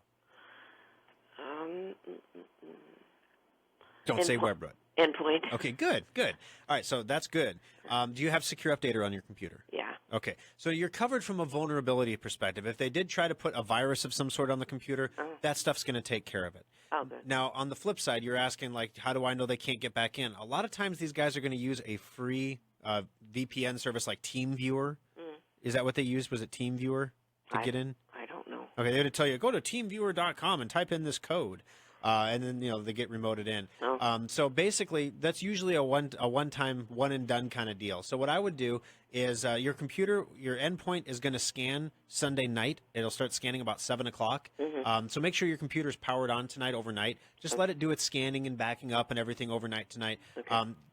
Don't say WebRoot. Endpoint. Okay, good. All right, so that's good. Do you have Secure Updater on your computer? Yeah. Okay, so you're covered from a vulnerability perspective. If they did try to put a virus of some sort on the computer, that stuff's going to take care of it. Oh, good. Now, on the flip side, you're asking, like, how do I know they can't get back in? A lot of times these guys are going to use a free VPN service like TeamViewer. Is that what they used? Was it TeamViewer to get in? I don't know. Okay, they're going to tell you, go to teamviewer.com and type in this code. And then, they get remoted in. So basically, that's usually a one-time, one-and-done kind of deal. So what I would do is your computer, your endpoint is going to scan Sunday night. It'll start scanning about 7 o'clock. So make sure your computer's powered on tonight overnight. Just let it do its scanning and backing up and everything overnight tonight.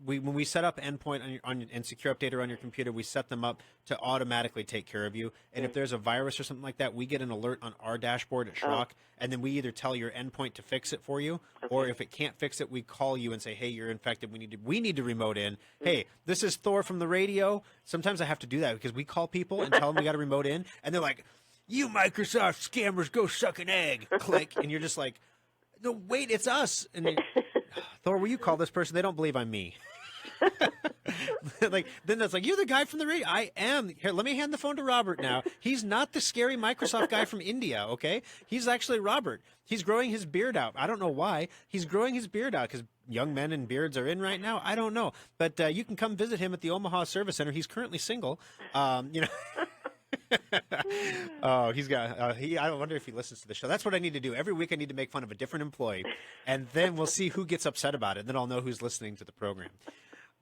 When we set up endpoint and Secure Updater on your computer, we set them up to automatically take care of you. And if there's a virus or something like that, we get an alert on our dashboard at Schrock, and then we either tell your endpoint to fix it for you, or if it can't fix it, we call you and say, hey, you're infected. We need to remote in. Hey, this is Thor from the radio. Sometimes I have to do that because we call people and tell them we got to remote in, and they're like, you Microsoft scammers, go suck an egg. Click. And you're just like, no, wait, it's us. And Thor, will you call this person? They don't believe I'm me. Then that's like, you're the guy from the radio. I am. Here, let me hand the phone to Robert now. He's not the scary Microsoft guy from India, okay? He's actually Robert. He's growing his beard out. I don't know why. He's growing his beard out because young men and beards are in right now. I don't know. But you can come visit him at the Omaha Service Center. He's currently single. Oh, he's got. I wonder if he listens to the show. That's what I need to do. Every week, I need to make fun of a different employee, and then we'll see who gets upset about it. Then I'll know who's listening to the program.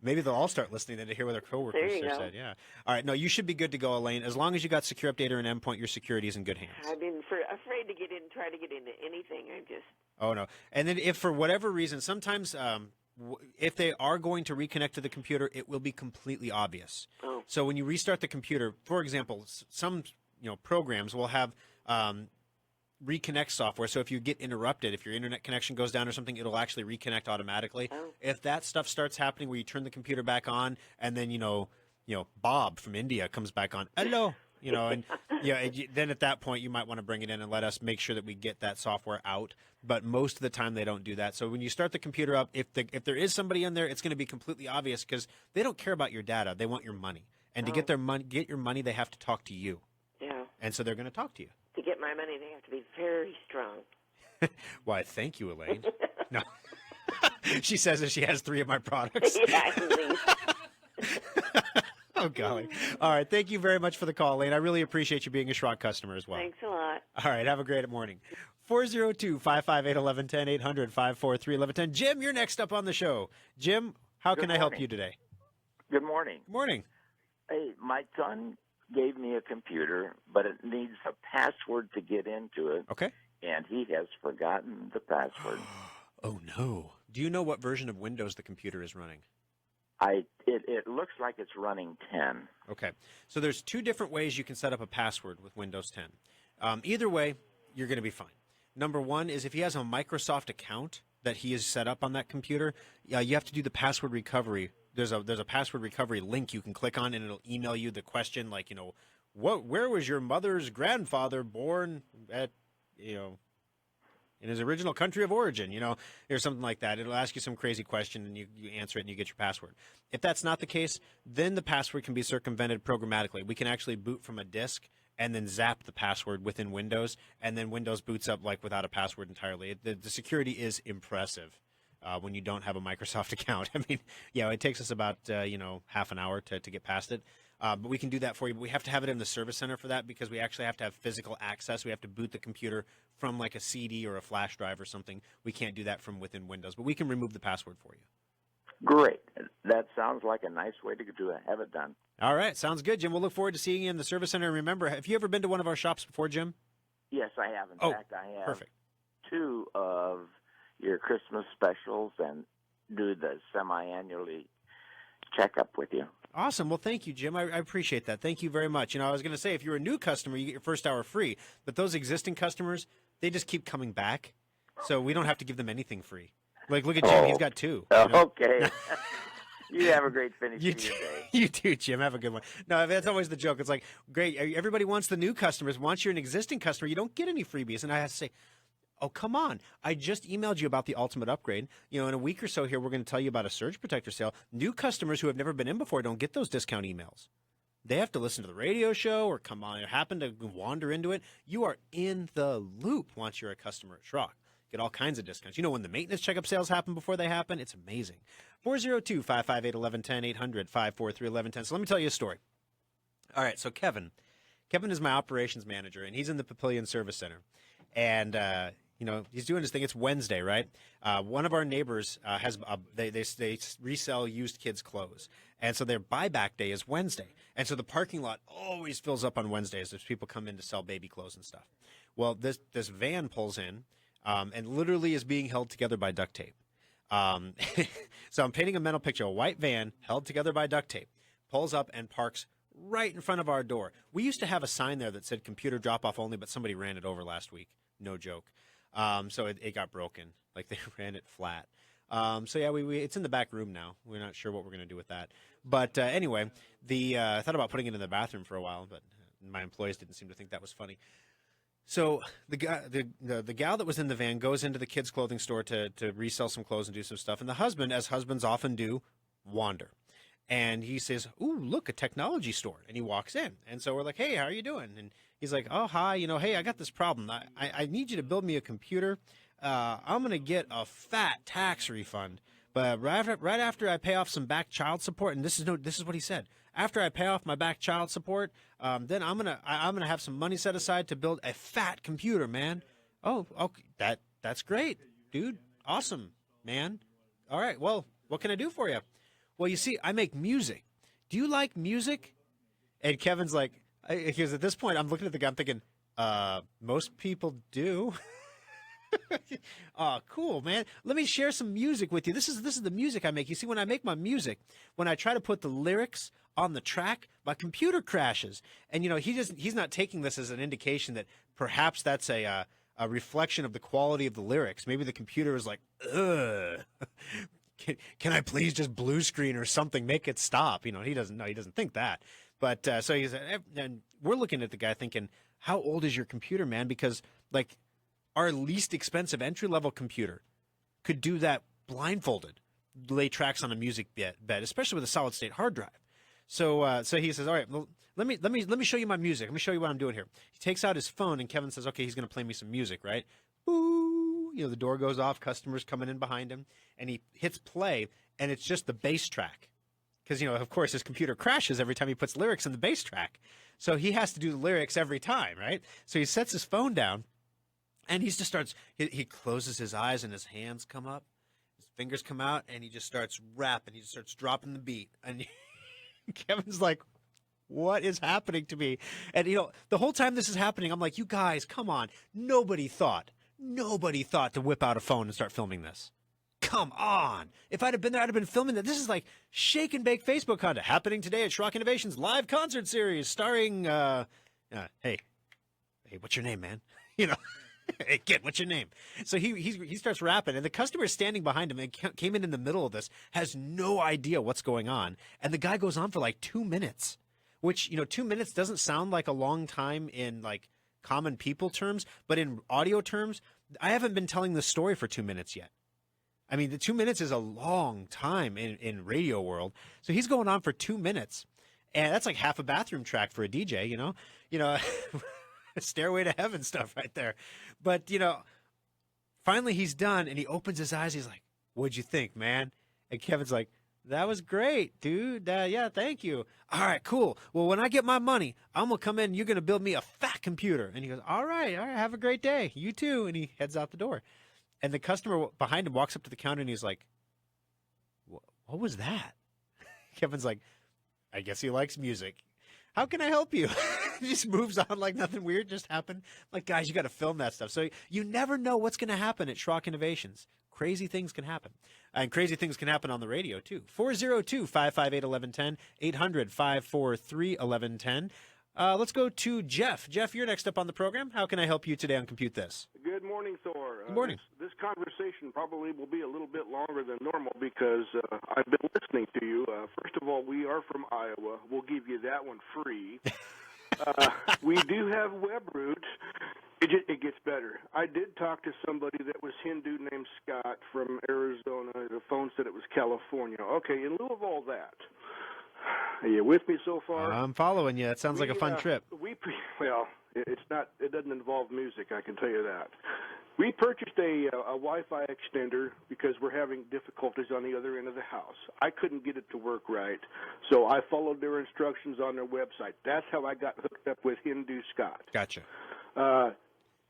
Maybe they'll all start listening then to hear what their coworkers said. Yeah. All right. No, you should be good to go, Elaine. As long as you got Secure Updater and Endpoint, your security is in good hands. I've been afraid to try to get into anything. Oh no. And then if for whatever reason, sometimes if they are going to reconnect to the computer, it will be completely obvious. Oh. So when you restart the computer, for example, some programs will have reconnect software. So if you get interrupted, if your internet connection goes down or something, it'll actually reconnect automatically. Oh. If that stuff starts happening where you turn the computer back on and then Bob from India comes back on, hello. Then at that point you might want to bring it in and let us make sure that we get that software out. But most of the time they don't do that. So when you start the computer up, if there is somebody in there, it's going to be completely obvious because they don't care about your data. They want your money. And to get your money, they have to talk to you. Yeah. And so they're going to talk to you. To get my money, they have to be very strong. Why, thank you, Elaine. No. She says that she has 3 of my products. Yeah, at least. Oh, golly. All right. Thank you very much for the call, Elaine. I really appreciate you being a Schrock customer as well. Thanks a lot. All right. Have a great morning. 402-558-1110, 800-543-1110. Jim, you're next up on the show. Jim, how can I help you today? Good morning. Morning. Hey, my son gave me a computer, but it needs a password to get into it. Okay. And he has forgotten the password. Oh, no. Do you know what version of Windows the computer is running? It looks like it's running 10. Okay. So there's two different ways you can set up a password with Windows 10. Either way, you're going to be fine. Number one is if he has a Microsoft account that he has set up on that computer, you have to do the password recovery. There's a password recovery link you can click on, and it'll email you the question like, where was your mother's grandfather born at, in his original country of origin, or something like that. It'll ask you some crazy question, and you answer it, and you get your password. If that's not the case, then the password can be circumvented programmatically. We can actually boot from a disk and then zap the password within Windows, and then Windows boots up like without a password entirely. The security is impressive when you don't have a Microsoft account. I mean, it takes us about half an hour to get past it. But we can do that for you. But we have to have it in the service center for that because we actually have to have physical access. We have to boot the computer from like a CD or a flash drive or something. We can't do that from within Windows, but we can remove the password for you. Great. That sounds like a nice way to have it done. All right. Sounds good, Jim. We'll look forward to seeing you in the service center. Remember, have you ever been to one of our shops before, Jim? Yes, I have. In fact, I have perfect. 2 of your Christmas specials and do the semi-annually checkup with you. Awesome. Well, thank you, Jim. I appreciate that. Thank you very much. I was going to say, if you're a new customer, you get your first hour free. But those existing customers, they just keep coming back. So we don't have to give them anything free. Like, look at Jim. He's got 2. Okay. You have a great finish to your day. You too, Jim. Have a good one. No, that's always the joke. It's like, great. Everybody wants the new customers. Once you're an existing customer, you don't get any freebies. And I have to say, oh, come on. I just emailed you about the ultimate upgrade. In a week or so here, we're going to tell you about a surge protector sale. New customers who have never been in before don't get those discount emails. They have to listen to the radio show or come on or happen to wander into it. You are in the loop once you're a customer at Schrock. Get all kinds of discounts. When the maintenance checkup sales happen before they happen, it's amazing. 402-558-1110, 800-543-1110. So let me tell you a story. All right, so Kevin is my operations manager, and he's in the Papillion Service Center. And, he's doing his thing. It's Wednesday, right? One of our neighbors has they resell used kids' clothes. And so their buyback day is Wednesday. And so the parking lot always fills up on Wednesdays as people come in to sell baby clothes and stuff. Well, this van pulls in and literally is being held together by duct tape. So I'm painting a mental picture. A white van held together by duct tape pulls up and parks right in front of our door. We used to have a sign there that said computer drop-off only, but somebody ran it over last week. No joke. So it got broken. Like they ran it flat. So yeah, it's in the back room now. We're not sure what we're going to do with that. But anyway, I thought about putting it in the bathroom for a while, but my employees didn't seem to think that was funny. So the gal that was in the van goes into the kids' clothing store to resell some clothes and do some stuff. And the husband, as husbands often do, wander. And he says, "Ooh, look, a technology store." And he walks in. And so we're like, "Hey, how are you doing?" And he's like, "Oh, hi. Hey, I got this problem. I need you to build me a computer. I'm going to get a fat tax refund. But right after I pay off some back child support," and this is what he said. "After I pay off my back child support, then I'm gonna have some money set aside to build a fat computer, man." Oh, okay, that's great, dude. Awesome, man. All right, well, what can I do for you? "Well, you see, I make music. Do you like music?" And Kevin's like, because at this point I'm looking at the guy, I'm thinking, most people do. Oh, cool, man. Let me share some music with you. This is the music I make. You see, when I make my music, when I try to put the lyrics on the track, my computer crashes. And he's not taking this as an indication that perhaps that's a reflection of the quality of the lyrics. Maybe the computer is like, ugh. Can I please just blue screen or something, make it stop? He doesn't think that. But so he's, and we're looking at the guy thinking, how old is your computer, man? Because like our least expensive entry-level computer could do that blindfolded, lay tracks on a music bed, especially with a solid-state hard drive. So he says, "All right, well, let me show you my music. Let me show you what I'm doing here." He takes out his phone, and Kevin says, "Okay, he's going to play me some music, right?" Boo! The door goes off, customers coming in behind him, and he hits play, and it's just the bass track. Because, of course, his computer crashes every time he puts lyrics in the bass track. So he has to do the lyrics every time, right? So he sets his phone down, And he just starts, he closes his eyes and his hands come up, his fingers come out, and he just starts rapping. He just starts dropping the beat. And Kevin's like, what is happening to me? And, the whole time this is happening, I'm like, you guys, come on. Nobody thought to whip out a phone and start filming this. Come on. If I'd have been there, I'd have been filming that. This is like shake and bake Facebook content happening today at Schrock Innovations live concert series starring, hey, what's your name, man? Hey, kid, what's your name? So he starts rapping, and the customer standing behind him and came in the middle of this, has no idea what's going on. And the guy goes on for like 2 minutes, which, 2 minutes doesn't sound like a long time in like common people terms, but in audio terms, I haven't been telling this story for 2 minutes yet. I mean, the 2 minutes is a long time in radio world. So he's going on for 2 minutes, and that's like half a bathroom track for a DJ, Stairway to Heaven stuff right there. But, finally he's done, and he opens his eyes. He's like, what'd you think, man? And Kevin's like, that was great, dude. Yeah, thank you. All right, cool. Well, when I get my money, I'm going to come in and you're going to build me a fat computer. And he goes, all right, have a great day. You too. And he heads out the door. And the customer behind him walks up to the counter and he's like, what was that? Kevin's like, I guess he likes music. How can I help you? He just moves on like nothing weird just happened. I'm like, guys, you got to film that stuff. So you never know what's going to happen at Schrock Innovations. Crazy things can happen. And crazy things can happen on the radio, too. 402-558-1110, 800-543-1110. Let's go to Jeff. Jeff, you're next up on the program. How can I help you today on Compute This? Good morning, Thor. Good morning. This conversation probably will be a little bit longer than normal because I've been listening to you. First of all, we are from Iowa. We'll give you that one free. We do have WebRoot. It gets better. I did talk to somebody that was Hindu named Scott from Arizona. The phone said it was California. Okay, in lieu of all that, are you with me so far? I'm following you. It sounds like a fun trip. It's not. It doesn't involve music. I can tell you that. We purchased a Wi-Fi extender because we're having difficulties on the other end of the house. I couldn't get it to work right, so I followed their instructions on their website. That's how I got hooked up with Hindu Scott. Gotcha.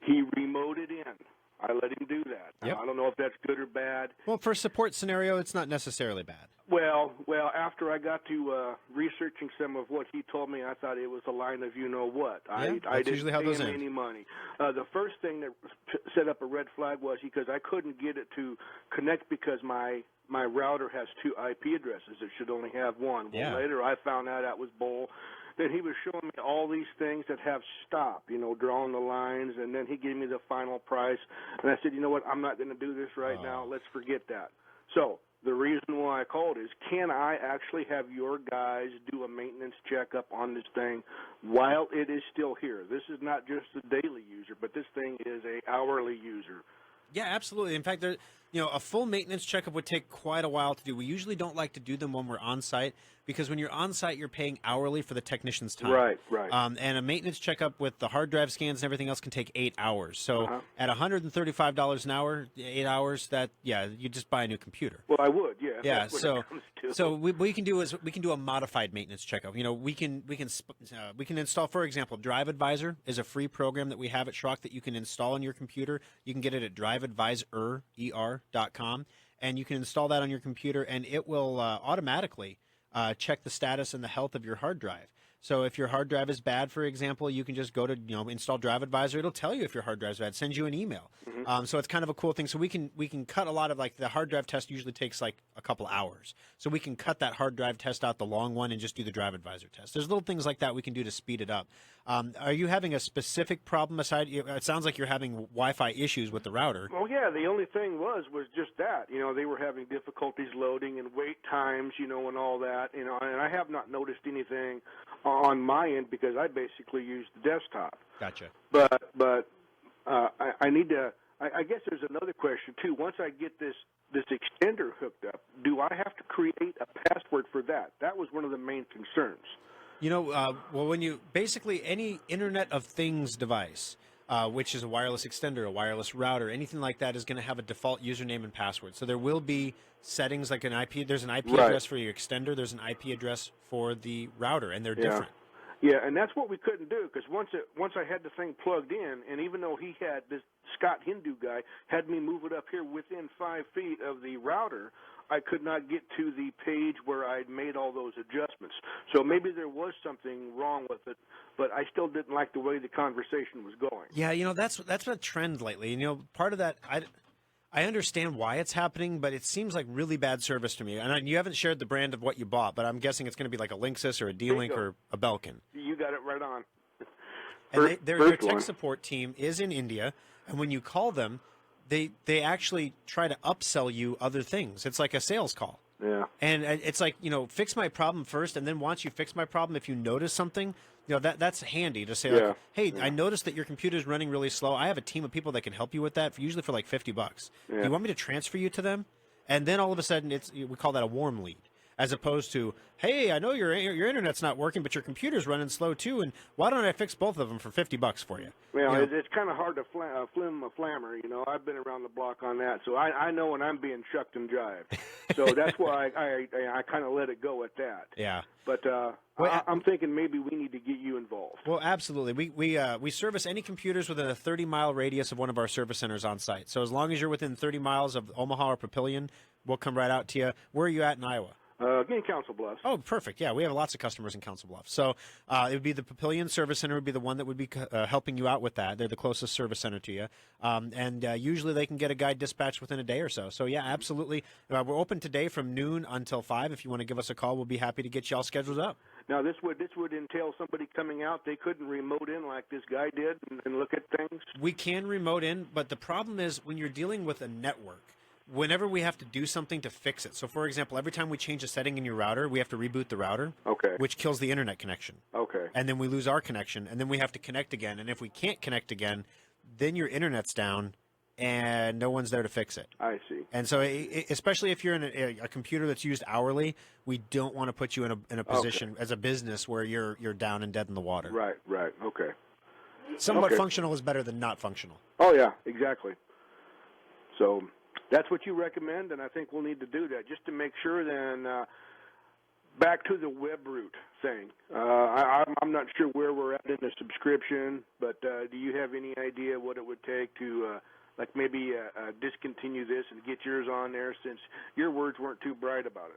He remoted in. I let him do that. Yep. I don't know if that's good or bad. Well, for a support scenario, it's not necessarily bad. Well, after I got to researching some of what he told me, I thought it was a line of you-know-what. I didn't usually how pay those him end. any money. The first thing that set up a red flag was because I couldn't get it to connect because my router has 2 IP addresses. It should only have one. Well, later I found out that was bull. Then he was showing me all these things that have stop, drawing the lines, and then he gave me the final price. And I said, you know what, I'm not going to do this right now. Let's forget that. So the reason why I called is, can I actually have your guys do a maintenance checkup on this thing while it is still here? This is not just a daily user, but this thing is a hourly user. Yeah, absolutely. In fact, a full maintenance checkup would take quite a while to do. We usually don't like to do them when we're on site because when you're on site, you're paying hourly for the technician's time. Right. And a maintenance checkup with the hard drive scans and everything else can take 8 hours. So at $135 an hour, 8 hours, you just buy a new computer. Well, I would, yeah. Yeah, so what we can do is we can do a modified maintenance checkup. We can install, for example, Drive Advisor is a free program that we have at Schrock that you can install on your computer. You can get it at driveadvisor.com, and you can install that on your computer, and it will automatically check the status and the health of your hard drive. So if your hard drive is bad, for example, you can just go to install Drive Advisor. It'll tell you if your hard drive is bad. Send you an email. So it's kind of a cool thing. So we can cut a lot of the hard drive test usually takes like a couple hours. So we can cut that hard drive test out, the long one, and just do the Drive Advisor test. There's little things like that we can do to speed it up. Are you having a specific problem aside? It sounds like you're having Wi-Fi issues with the router. Well, yeah, the only thing was just that. They were having difficulties loading and wait times, and all that. And I have not noticed anything on my end because I basically use the desktop. Gotcha. But I need to. I guess there's another question too. Once I get this extender hooked up, do I have to create a password for that? That was one of the main concerns. When you basically any Internet of Things device, which is a wireless extender, a wireless router, anything like that is going to have a default username and password. So there will be settings like an IP. There's an IP address for your extender. There's an IP address for the router, and they're different. Yeah, and that's what we couldn't do because once I had the thing plugged in, and even though he had this Scott Hindu guy had me move it up here within 5 feet of the router, I could not get to the page where I'd made all those adjustments. So maybe there was something wrong with it, but I still didn't like the way the conversation was going. Yeah, that's a trend lately. Part of that, I understand why it's happening, but it seems like really bad service to me. And you haven't shared the brand of what you bought, but I'm guessing it's going to be like a Linksys or a D-Link or a Belkin. You got it right on. And their tech support team is in India, and when you call them, they actually try to upsell you other things. It's like a sales call. Yeah. And it's like, fix my problem first, and then once you fix my problem, if you notice something, that's handy to say, like, hey, I noticed that your computer's running really slow. I have a team of people that can help you with that, usually for like $50. Yeah. Do you want me to transfer you to them? And then all of a sudden, we call that a warm lead, as opposed to, hey, I know your internet's not working, but your computer's running slow too, and why don't I fix both of them for $50 for you? Well, it's kind of hard to flim a flammer. I've been around the block on that, so I know when I'm being shucked and jived. So that's why I kind of let it go at that. Yeah. But I'm thinking maybe we need to get you involved. Well, absolutely. We service any computers within a 30-mile radius of one of our service centers on site. So as long as you're within 30 miles of Omaha or Papillion, we'll come right out to you. Where are you at in Iowa? Again, Council Bluffs. Oh, perfect. Yeah, we have lots of customers in Council Bluffs. So it would be the Papillion Service Center would be the one that would be helping you out with that. They're the closest service center to you. And usually they can get a guy dispatched within a day or so. So, yeah, absolutely. We're open today from noon until 5. If you want to give us a call, we'll be happy to get you all scheduled up. Now, this would entail somebody coming out. They couldn't remote in like this guy did and look at things? We can remote in, but the problem is when you're dealing with a network, whenever we have to do something to fix it. So, for example, every time we change a setting in your router, we have to reboot the router, which kills the internet connection. Okay. And then we lose our connection, and then we have to connect again. And if we can't connect again, then your internet's down, and no one's there to fix it. I see. And so, especially if you're in a computer that's used hourly, we don't want to put you in a position as a business where you're down and dead in the water. Right. Okay. Somewhat functional is better than not functional. Oh, yeah, exactly. So that's what you recommend, and I think we'll need to do that just to make sure. Then back to the WebRoot thing. I'm not sure where we're at in the subscription, but do you have any idea what it would take to maybe discontinue this and get yours on there, since your words weren't too bright about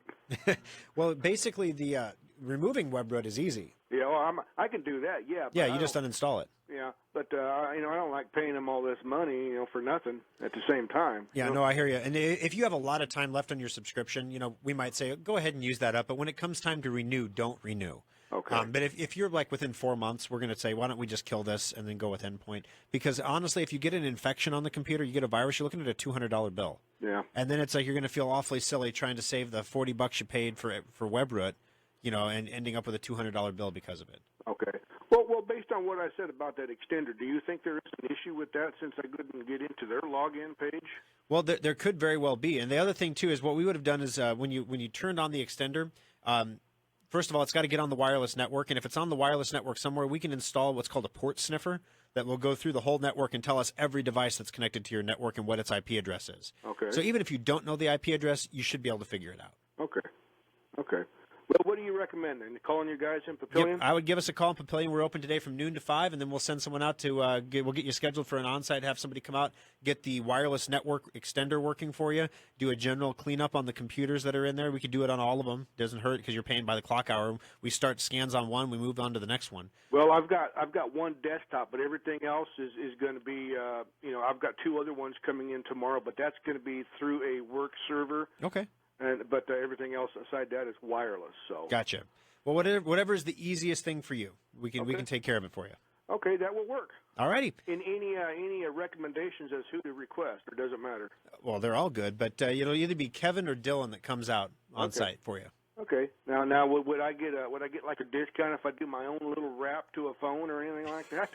it? Well, basically, the removing WebRoot is easy. Yeah, well, I can do that. Yeah. Yeah, you just uninstall it. Yeah, but I don't like paying them all this money, for nothing at the same time. Yeah, no, I hear you. And if you have a lot of time left on your subscription, we might say go ahead and use that up. But when it comes time to renew, don't renew. Okay. But if you're within 4 months, we're going to say, why don't we just kill this and then go with Endpoint? Because honestly, if you get an infection on the computer, you get a virus, you're looking at a $200 bill. Yeah. And then it's like you're going to feel awfully silly trying to save the $40 you paid for WebRoot, and ending up with a $200 bill because of it. Okay. Well, based on what I said about that extender, do you think there is an issue with that since I couldn't get into their login page? Well, there could very well be. And the other thing, too, is what we would have done is when you turned on the extender, first of all, it's got to get on the wireless network. And if it's on the wireless network somewhere, we can install what's called a port sniffer that will go through the whole network and tell us every device that's connected to your network and what its IP address is. Okay. So even if you don't know the IP address, you should be able to figure it out. Okay. Well, what do you recommend then? Calling your guys in Papillion? Yep, I would give us a call in Papillion. We're open today from noon to 5, and then we'll send someone out to we'll get you scheduled for an on-site, have somebody come out, get the wireless network extender working for you, do a general cleanup on the computers that are in there. We could do it on all of them. Doesn't hurt because you're paying by the clock hour. We start scans on one, we move on to the next one. Well, I've got one desktop, but everything else is going to be, I've got 2 other ones coming in tomorrow, but that's going to be through a work server. Okay. But everything else aside that is wireless. So gotcha. Well, whatever is the easiest thing for you, we can take care of it for you. Okay, that will work. All righty. In any recommendations as who to request, or does it matter? Well, they're all good, but it'll either be Kevin or Dylan that comes out on site for you. Okay. Now, would I get like a discount if I do my own little wrap to a phone or anything like that?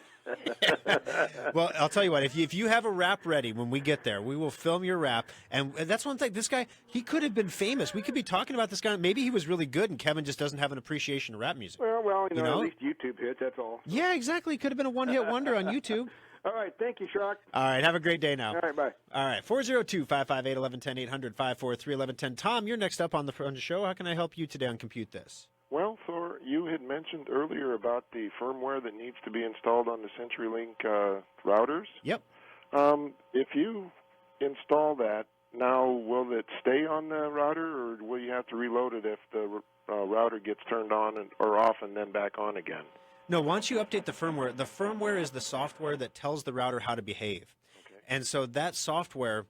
Well, I'll tell you what. If you have a wrap ready when we get there, we will film your wrap. And that's one thing. This guy, he could have been famous. We could be talking about this guy. Maybe he was really good, and Kevin just doesn't have an appreciation of rap music. Well, at least YouTube hits. That's all. Yeah, exactly. Could have been a one-hit wonder on YouTube. All right. Thank you, Shock. All right. Have a great day now. All right. Bye. All right. 402-558-1110, 800-543-1110. Tom, you're next up on the show. How can I help you today on Compute This? Well, for you had mentioned earlier about the firmware that needs to be installed on the CenturyLink routers. Yep. If you install that, now will it stay on the router, or will you have to reload it if the router gets turned on or off and then back on again? No, once you update the firmware is the software that tells the router how to behave. Okay. And so that software,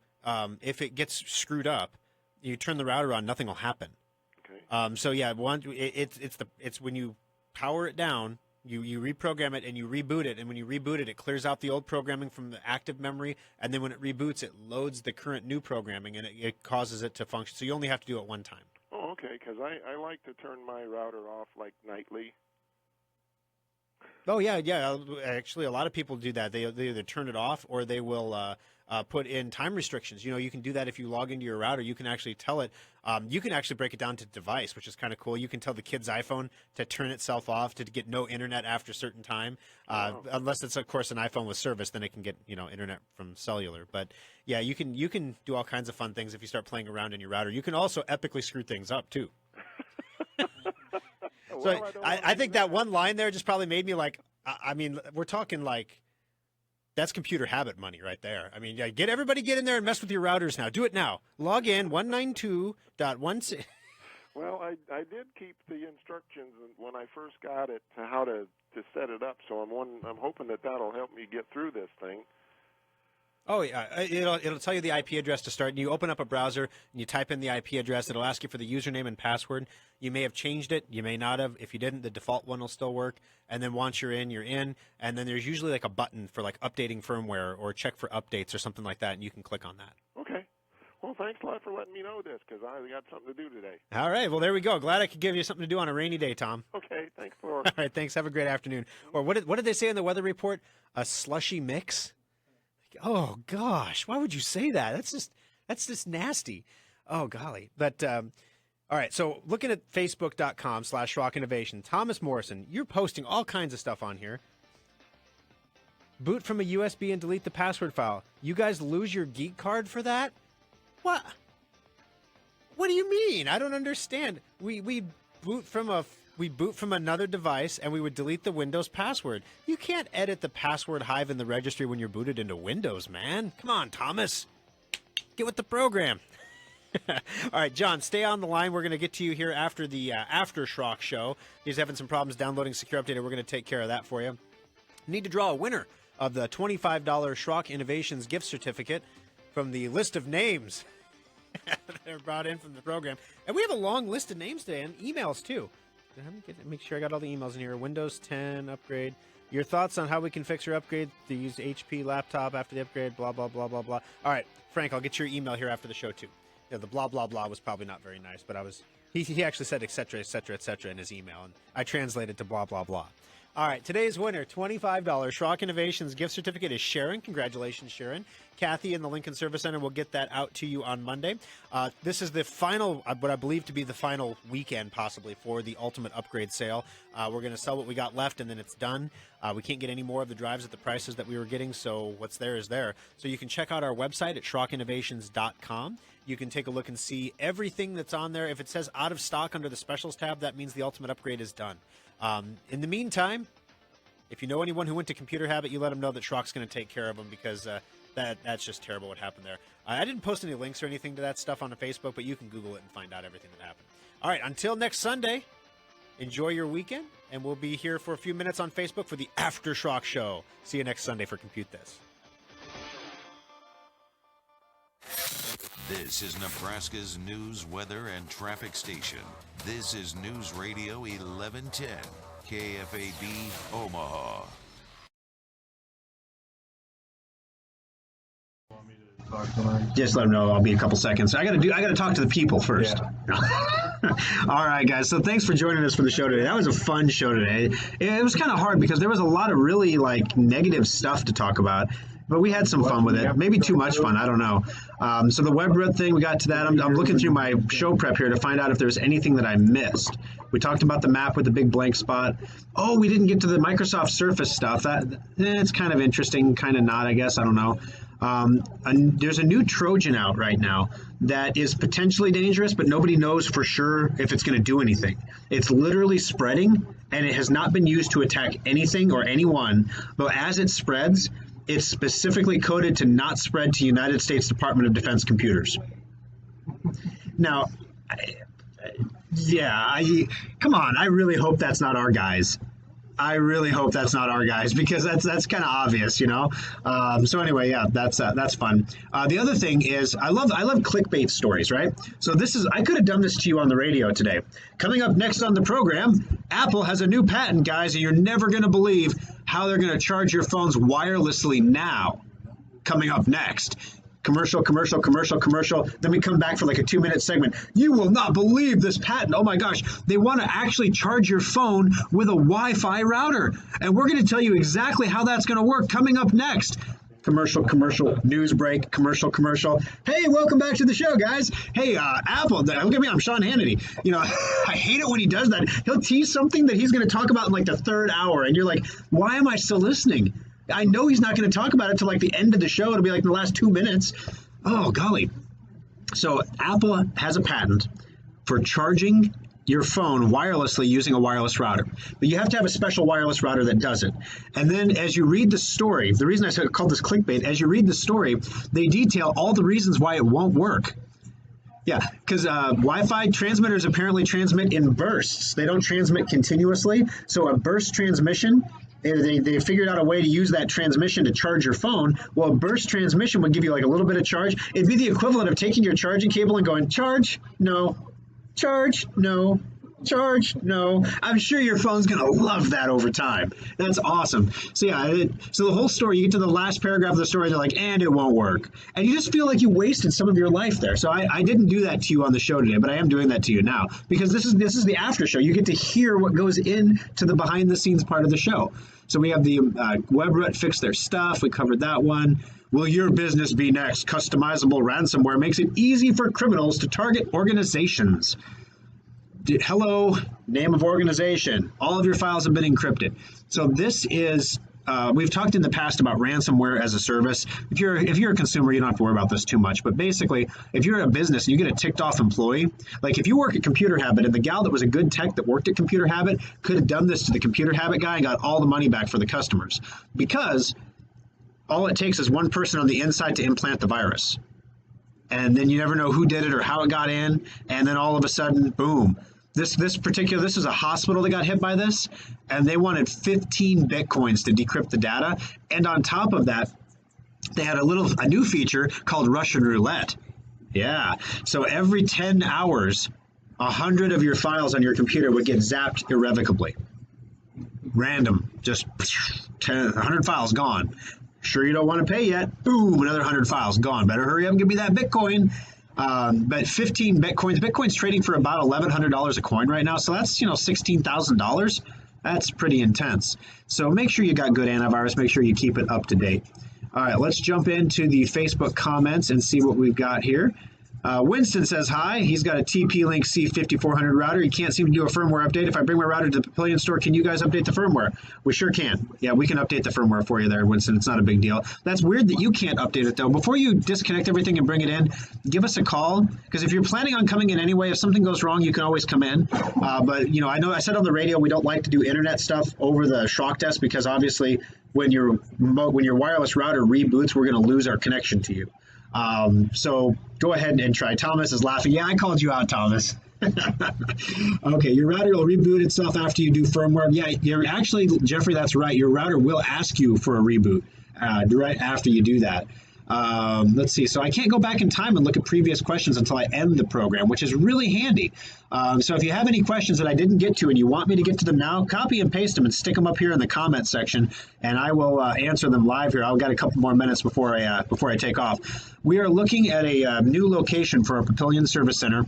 if it gets screwed up, you turn the router on, nothing will happen. Okay. So yeah, it's when you power it down, you reprogram it and you reboot it, and when you reboot it, it clears out the old programming from the active memory, and then when it reboots, it loads the current new programming, and it causes it to function. So you only have to do it one time. Oh, okay, because I like to turn my router off like nightly. Oh, yeah. Actually, a lot of people do that. They either turn it off or they will put in time restrictions. You can do that if you log into your router. You can actually tell it. You can actually break it down to device, which is kind of cool. You can tell the kid's iPhone to turn itself off, to get no internet after a certain time. Unless it's, of course, an iPhone with service, then it can get internet from cellular. But, yeah, you can do all kinds of fun things if you start playing around in your router. You can also epically screw things up, too. So I think that one line there just probably made me like, I mean, we're talking like, that's computer habit money right there. I mean, get in there and mess with your routers now. Do it now. Log in 192.16. Well, I did keep the instructions when I first got it to how to set it up. So I'm hoping that'll help me get through this thing. Oh, yeah. It'll tell you the IP address to start. And you open up a browser and you type in the IP address. It'll ask you for the username and password. You may have changed it. You may not have. If you didn't, the default one will still work. And then once you're in, you're in. And then there's usually like a button for like updating firmware or check for updates or something like that. And you can click on that. Okay. Well, thanks a lot for letting me know this, because I got something to do today. All right. Well, there we go. Glad I could give you something to do on a rainy day, Tom. Okay. Thanks, Lord. All right. Thanks. Have a great afternoon. Or what did they say in the weather report? A slushy mix? Oh gosh, why would you say that? That's just nasty. Oh golly. But all right, so looking at facebook.com/Schrock Innovation, Thomas Morrison, you're posting all kinds of stuff on here. Boot from a USB and delete the password file. You guys lose your geek card for that? What? What do you mean? I don't understand. We boot from another device, and we would delete the Windows password. You can't edit the password hive in the registry when you're booted into Windows, man. Come on, Thomas. Get with the program. All right, John, stay on the line. We're going to get to you here after the After Schrock show. He's having some problems downloading Secure Update. We're going to take care of that for you. Need to draw a winner of the $25 Schrock Innovations gift certificate from the list of names that are brought in from the program. And we have a long list of names today and emails, too. Make sure I got all the emails in here. Windows 10 upgrade. Your thoughts on how we can fix your upgrade to use HP laptop after the upgrade, blah, blah, blah, blah, blah. All right, Frank, I'll get your email here after the show, too. Yeah, the blah, blah, blah was probably not very nice, but he actually said et cetera, et cetera, et cetera in his email, and I translated to blah, blah, blah. All right, today's winner, $25 Schrock Innovations gift certificate is Sharon. Congratulations, Sharon. Kathy in the Lincoln Service Center will get that out to you on Monday. This is the final, what I believe to be the final weekend possibly for the Ultimate Upgrade sale. We're going to sell what we got left, and then it's done. We can't get any more of the drives at the prices that we were getting, so what's there is there. So you can check out our website at SchrockInnovations.com. You can take a look and see everything that's on there. If it says out of stock under the specials tab, that means the Ultimate Upgrade is done. In the meantime, if you know anyone who went to Computer Habit, you let them know that Schrock's going to take care of them, because that's just terrible what happened there. I didn't post any links or anything to that stuff on the Facebook, but you can Google it and find out everything that happened. All right, until next Sunday, enjoy your weekend, and we'll be here for a few minutes on Facebook for the After Schrock show. See you next Sunday for Compute This. This is Nebraska's news, weather, and traffic station. This is News Radio 1110, KFAB, Omaha. Just let them know I'll be a couple seconds. I got to talk to the people first. Yeah. All right, guys. So thanks for joining us for the show today. That was a fun show today. It was kind of hard because there was a lot of really negative stuff to talk about. But we had some fun with it. Maybe too much fun. I don't know. So the web thing, we got to that. I'm looking through my show prep here to find out if there's anything that I missed. We talked about the map with the big blank spot. Oh, we didn't get to the Microsoft Surface stuff. It's kind of interesting, kind of not, I guess. I don't know. There's a new Trojan out right now that is potentially dangerous, but nobody knows for sure if it's going to do anything. It's literally spreading, and it has not been used to attack anything or anyone. But as it spreads, it's specifically coded to not spread to United States Department of Defense computers. Now, come on. I really hope that's not our guys. Because that's kind of obvious, you know. So anyway, yeah, that's fun. The other thing is I love clickbait stories, right? So I could have done this to you on the radio today. Coming up next on the program, Apple has a new patent, guys, and you're never going to believe how they're going to charge your phones wirelessly now. Coming up next. Commercial. Then we come back for like a 2-minute segment. You will not believe this patent. Oh my gosh. They want to actually charge your phone with a Wi-Fi router. And we're going to tell you exactly how that's going to work coming up next. Commercial, news break, commercial. Hey, welcome back to the show, guys. Hey, Apple, look at me, I'm Sean Hannity. You know, I hate it when he does that. He'll tease something that he's going to talk about in like the third hour. And you're like, why am I still listening? I know he's not going to talk about it till like the end of the show. It'll be like the last 2 minutes. Oh, golly. So Apple has a patent for charging your phone wirelessly using a wireless router. But you have to have a special wireless router that does it. And then as you read the story, the reason I called this clickbait, as you read the story, they detail all the reasons why it won't work. Yeah, because Wi-Fi transmitters apparently transmit in bursts. They don't transmit continuously. So a burst transmission, they figured out a way to use that transmission to charge your phone. Well, a burst transmission would give you like a little bit of charge. It'd be the equivalent of taking your charging cable and going, charge, no, charge, no, charge, no. I'm sure your phone's going to love that over time. That's awesome. So yeah, so the whole story, you get to the last paragraph of the story, they're like, and it won't work. And you just feel like you wasted some of your life there. So I didn't do that to you on the show today, but I am doing that to you now because this is the after show. You get to hear what goes into the behind the scenes part of the show. So we have the WebRoot fix their stuff. We covered that one. Will your business be next? Customizable ransomware makes it easy for criminals to target organizations. Hello, name of organization. All of your files have been encrypted. So this is, we've talked in the past about ransomware as a service. If you're a consumer, you don't have to worry about this too much. But basically, if you're a business and you get a ticked off employee, like if you work at Computer Habit and the gal that was a good tech that worked at Computer Habit could have done this to the Computer Habit guy and got all the money back for the customers. Because all it takes is one person on the inside to implant the virus. And then you never know who did it or how it got in. And then all of a sudden, boom. This is a hospital that got hit by this, and they wanted 15 Bitcoins to decrypt the data. And on top of that, they had a new feature called Russian roulette. Yeah. So every 10 hours, 100 of your files on your computer would get zapped irrevocably. Random. Just 100 files gone. Sure you don't want to pay yet? Boom, another 100 files gone. Better hurry up and give me that Bitcoin. But 15 Bitcoins. Bitcoin's trading for about $1,100 a coin right now. So that's, $16,000. That's pretty intense. So make sure you got good antivirus. Make sure you keep it up to date. All right, let's jump into the Facebook comments and see what we've got here. Winston says hi. He's got a TP-Link C5400 router. He can't seem to do a firmware update. If I bring my router to the Papillion store, can you guys update the firmware? We sure can. Yeah, we can update the firmware for you there, Winston. It's not a big deal. That's weird that you can't update it, though. Before you disconnect everything and bring it in, give us a call. Because if you're planning on coming in anyway, if something goes wrong, you can always come in. But, I know I said on the radio we don't like to do internet stuff over the Schrock desk because obviously when your wireless router reboots, we're going to lose our connection to you. So go ahead and try. Thomas is laughing. Yeah, I called you out, Thomas. Okay, your router will reboot itself after you do firmware. Yeah, you're actually, Jeffrey, that's right. Your router will ask you for a reboot right after you do that. Let's see. So I can't go back in time and look at previous questions until I end the program, which is really handy. So if you have any questions that I didn't get to and you want me to get to them now, copy and paste them and stick them up here in the comment section, and I will answer them live here. I've got a couple more minutes before I take off. We are looking at a new location for our Papillion Service Center.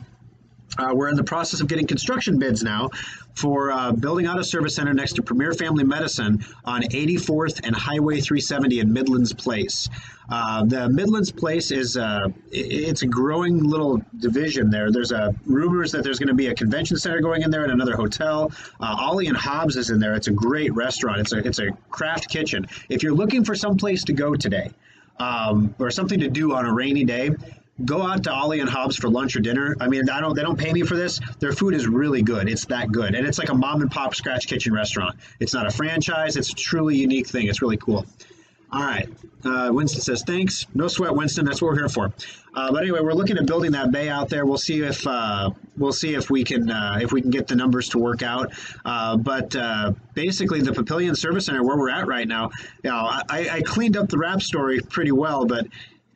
We're in the process of getting construction bids now for building out a service center next to Premier Family Medicine on 84th and Highway 370 in Midlands Place. The Midlands Place is it's a growing little division there. There's rumors that there's going to be a convention center going in there and another hotel. Ollie and Hobbs is in there. It's a great restaurant. It's a craft kitchen. If you're looking for some place to go today, or something to do on a rainy day, go out to Ollie and Hobbs for lunch or dinner. I mean, they don't pay me for this. Their food is really good. It's that good. And it's like a mom and pop scratch kitchen restaurant. It's not a franchise. It's a truly unique thing. It's really cool. All right. Winston says, thanks. No sweat, Winston. That's what we're here for. But anyway, we're looking at building that bay out there. We'll see if we can get the numbers to work out. But basically, the Papillion Service Center, where we're at right now, I cleaned up the rap story pretty well, but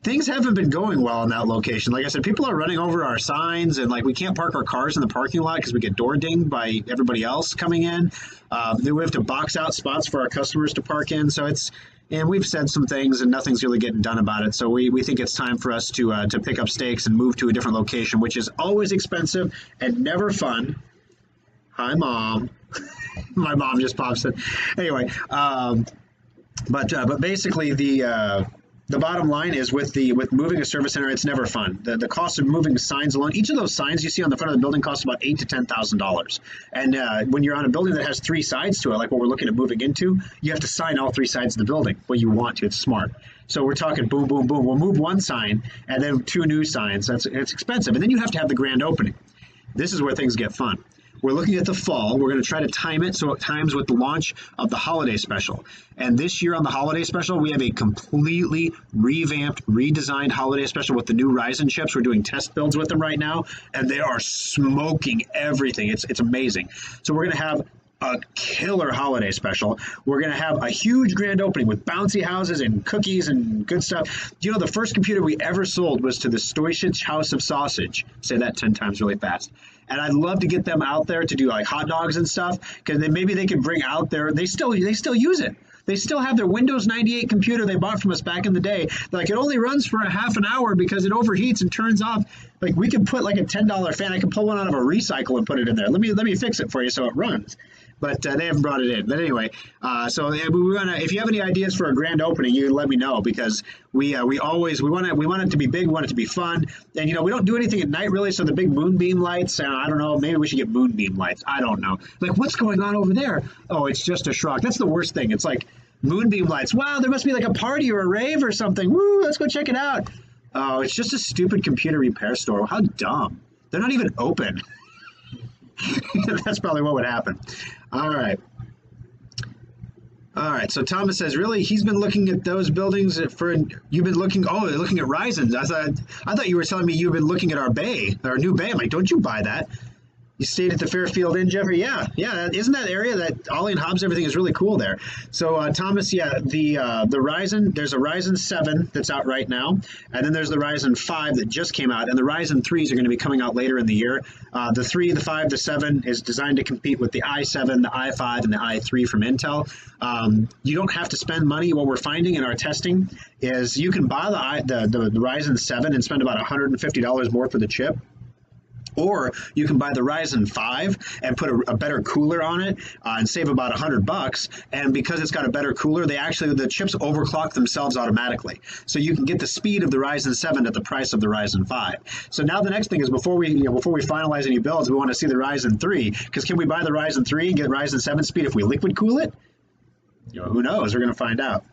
things haven't been going well in that location. Like I said, people are running over our signs, and like we can't park our cars in the parking lot because we get door dinged by everybody else coming in. Then we have to box out spots for our customers to park in. So and we've said some things, and nothing's really getting done about it. So we think it's time for us to pick up stakes and move to a different location, which is always expensive and never fun. Hi, Mom. My mom just pops in. Anyway, but basically the bottom line is with moving a service center, it's never fun. The cost of moving signs along, each of those signs you see on the front of the building costs about $8,000 to $10,000. And when you're on a building that has 3 sides to it, like what we're looking at moving into, you have to sign all 3 sides of the building. Well, you want to. It's smart. So we're talking boom, boom, boom. We'll move 1 sign and then 2 new signs. It's expensive. And then you have to have the grand opening. This is where things get fun. We're looking at the fall. We're going to try to time it so it times with the launch of the holiday special. And this year on the holiday special, we have a completely revamped, redesigned holiday special with the new Ryzen chips. We're doing test builds with them right now, and they are smoking everything. It's amazing. So we're going to have a killer holiday special. We're going to have a huge grand opening with bouncy houses and cookies and good stuff. You know, the first computer we ever sold was to the Stoychich House of Sausage. Say that 10 times really fast. And I'd love to get them out there to do like hot dogs and stuff, because then maybe they can bring out they still use it. They still have their Windows 98 computer they bought from us back in the day. Like, it only runs for a half an hour because it overheats and turns off. Like, we could put like a $10 fan. I can pull one out of a recycle and put it in there. Let me fix it for you so it runs. But they haven't brought it in. But anyway, so if you have any ideas for a grand opening, you let me know, because we want it to be big, we want it to be fun, and we don't do anything at night really. So the big moonbeam lights, I don't know, maybe we should get moonbeam lights. I don't know. Like, what's going on over there? Oh, it's just a Schrock. That's the worst thing. It's like moonbeam lights. Wow, there must be like a party or a rave or something. Woo, let's go check it out. Oh, it's just a stupid computer repair store. How dumb. They're not even open. That's probably what would happen. All right. So Thomas says, really, he's been looking at those buildings you've been looking. Oh, they're looking at Ryzen's. I thought you were telling me you've been looking at our new bay. I'm like, don't you buy that? You stayed at the Fairfield Inn, Jeffrey? Yeah. Isn't that area that Ollie and Hobbs, everything is really cool there? So Thomas, the Ryzen, there's a Ryzen 7 that's out right now, and then there's the Ryzen 5 that just came out, and the Ryzen 3s are going to be coming out later in the year. The 3, the 5, the 7 is designed to compete with the i7, the i5, and the i3 from Intel. You don't have to spend money. What we're finding in our testing is you can buy the Ryzen 7 and spend about $150 more for the chip. Or you can buy the Ryzen 5 and put a better cooler on it and save about $100. And because it's got a better cooler, the chips overclock themselves automatically. So you can get the speed of the Ryzen 7 at the price of the Ryzen 5. So now the next thing is before we finalize any builds, we want to see the Ryzen 3. Because can we buy the Ryzen 3 and get Ryzen 7 speed if we liquid cool it? Who knows? We're going to find out.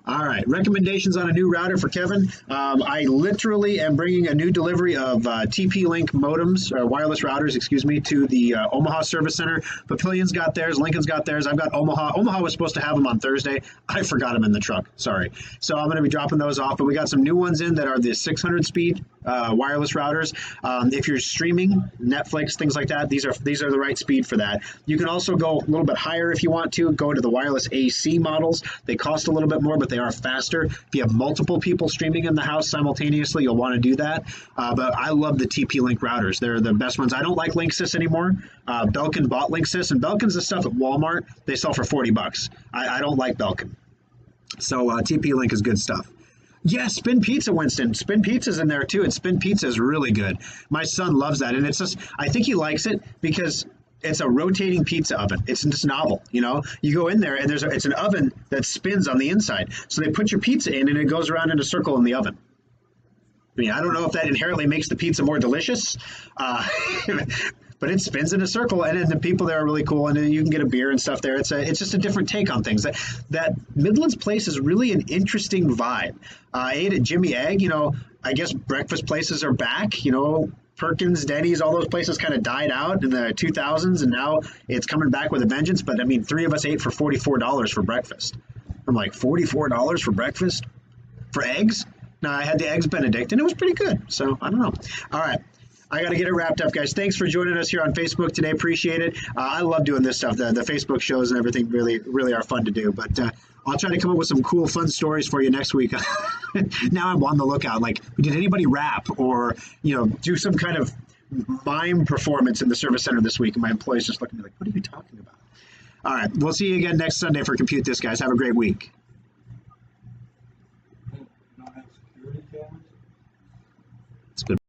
All right, recommendations on a new router for Kevin. I literally am bringing a new delivery of TP-Link modems, or wireless routers, to the Omaha Service Center. Papillion's got theirs, Lincoln's got theirs. I've got Omaha. Omaha was supposed to have them on Thursday. I forgot them in the truck. Sorry. So I'm going to be dropping those off, but we got some new ones in that are the 600-speed wireless routers. If you're streaming Netflix, things like that, these are the right speed for that. You can also go a little bit higher if you want to. Go into the wireless AC models. They cost a little bit more, but they are faster. If you have multiple people streaming in the house simultaneously, you'll want to do that. But I love the TP-Link routers. They're the best ones. I don't like Linksys anymore. Belkin bought Linksys, and Belkin's the stuff at Walmart. They sell for $40. I don't like Belkin. So TP-Link is good stuff. Yeah, Spin Pizza, Winston. Spin Pizza's in there too, and Spin Pizza is really good. My son loves that, and it's just, I think he likes it because it's a rotating pizza oven. It's just novel, You go in there and it's an oven that spins on the inside. So they put your pizza in and it goes around in a circle in the oven. I mean, I don't know if that inherently makes the pizza more delicious, but it spins in a circle, and then the people there are really cool, and then you can get a beer and stuff there. It's just a different take on things. That Midlands place is really an interesting vibe. I ate at Jimmy Egg. You know, I guess breakfast places are back. You know, Perkins, Denny's, all those places kind of died out in the 2000s, and now it's coming back with a vengeance. But I mean, 3 of us ate for $44 for breakfast. I'm like, $44 for breakfast? For eggs? No, I had the Eggs Benedict, and it was pretty good. So, I don't know. All right. I got to get it wrapped up, guys. Thanks for joining us here on Facebook today. Appreciate it. I love doing this stuff. The Facebook shows and everything really are fun to do. But I'll try to come up with some cool, fun stories for you next week. Now I'm on the lookout. Like, did anybody rap or, do some kind of mime performance in the service center this week? And my employees just looking at me like, what are you talking about? All right. We'll see you again next Sunday for Compute This, guys. Have a great week.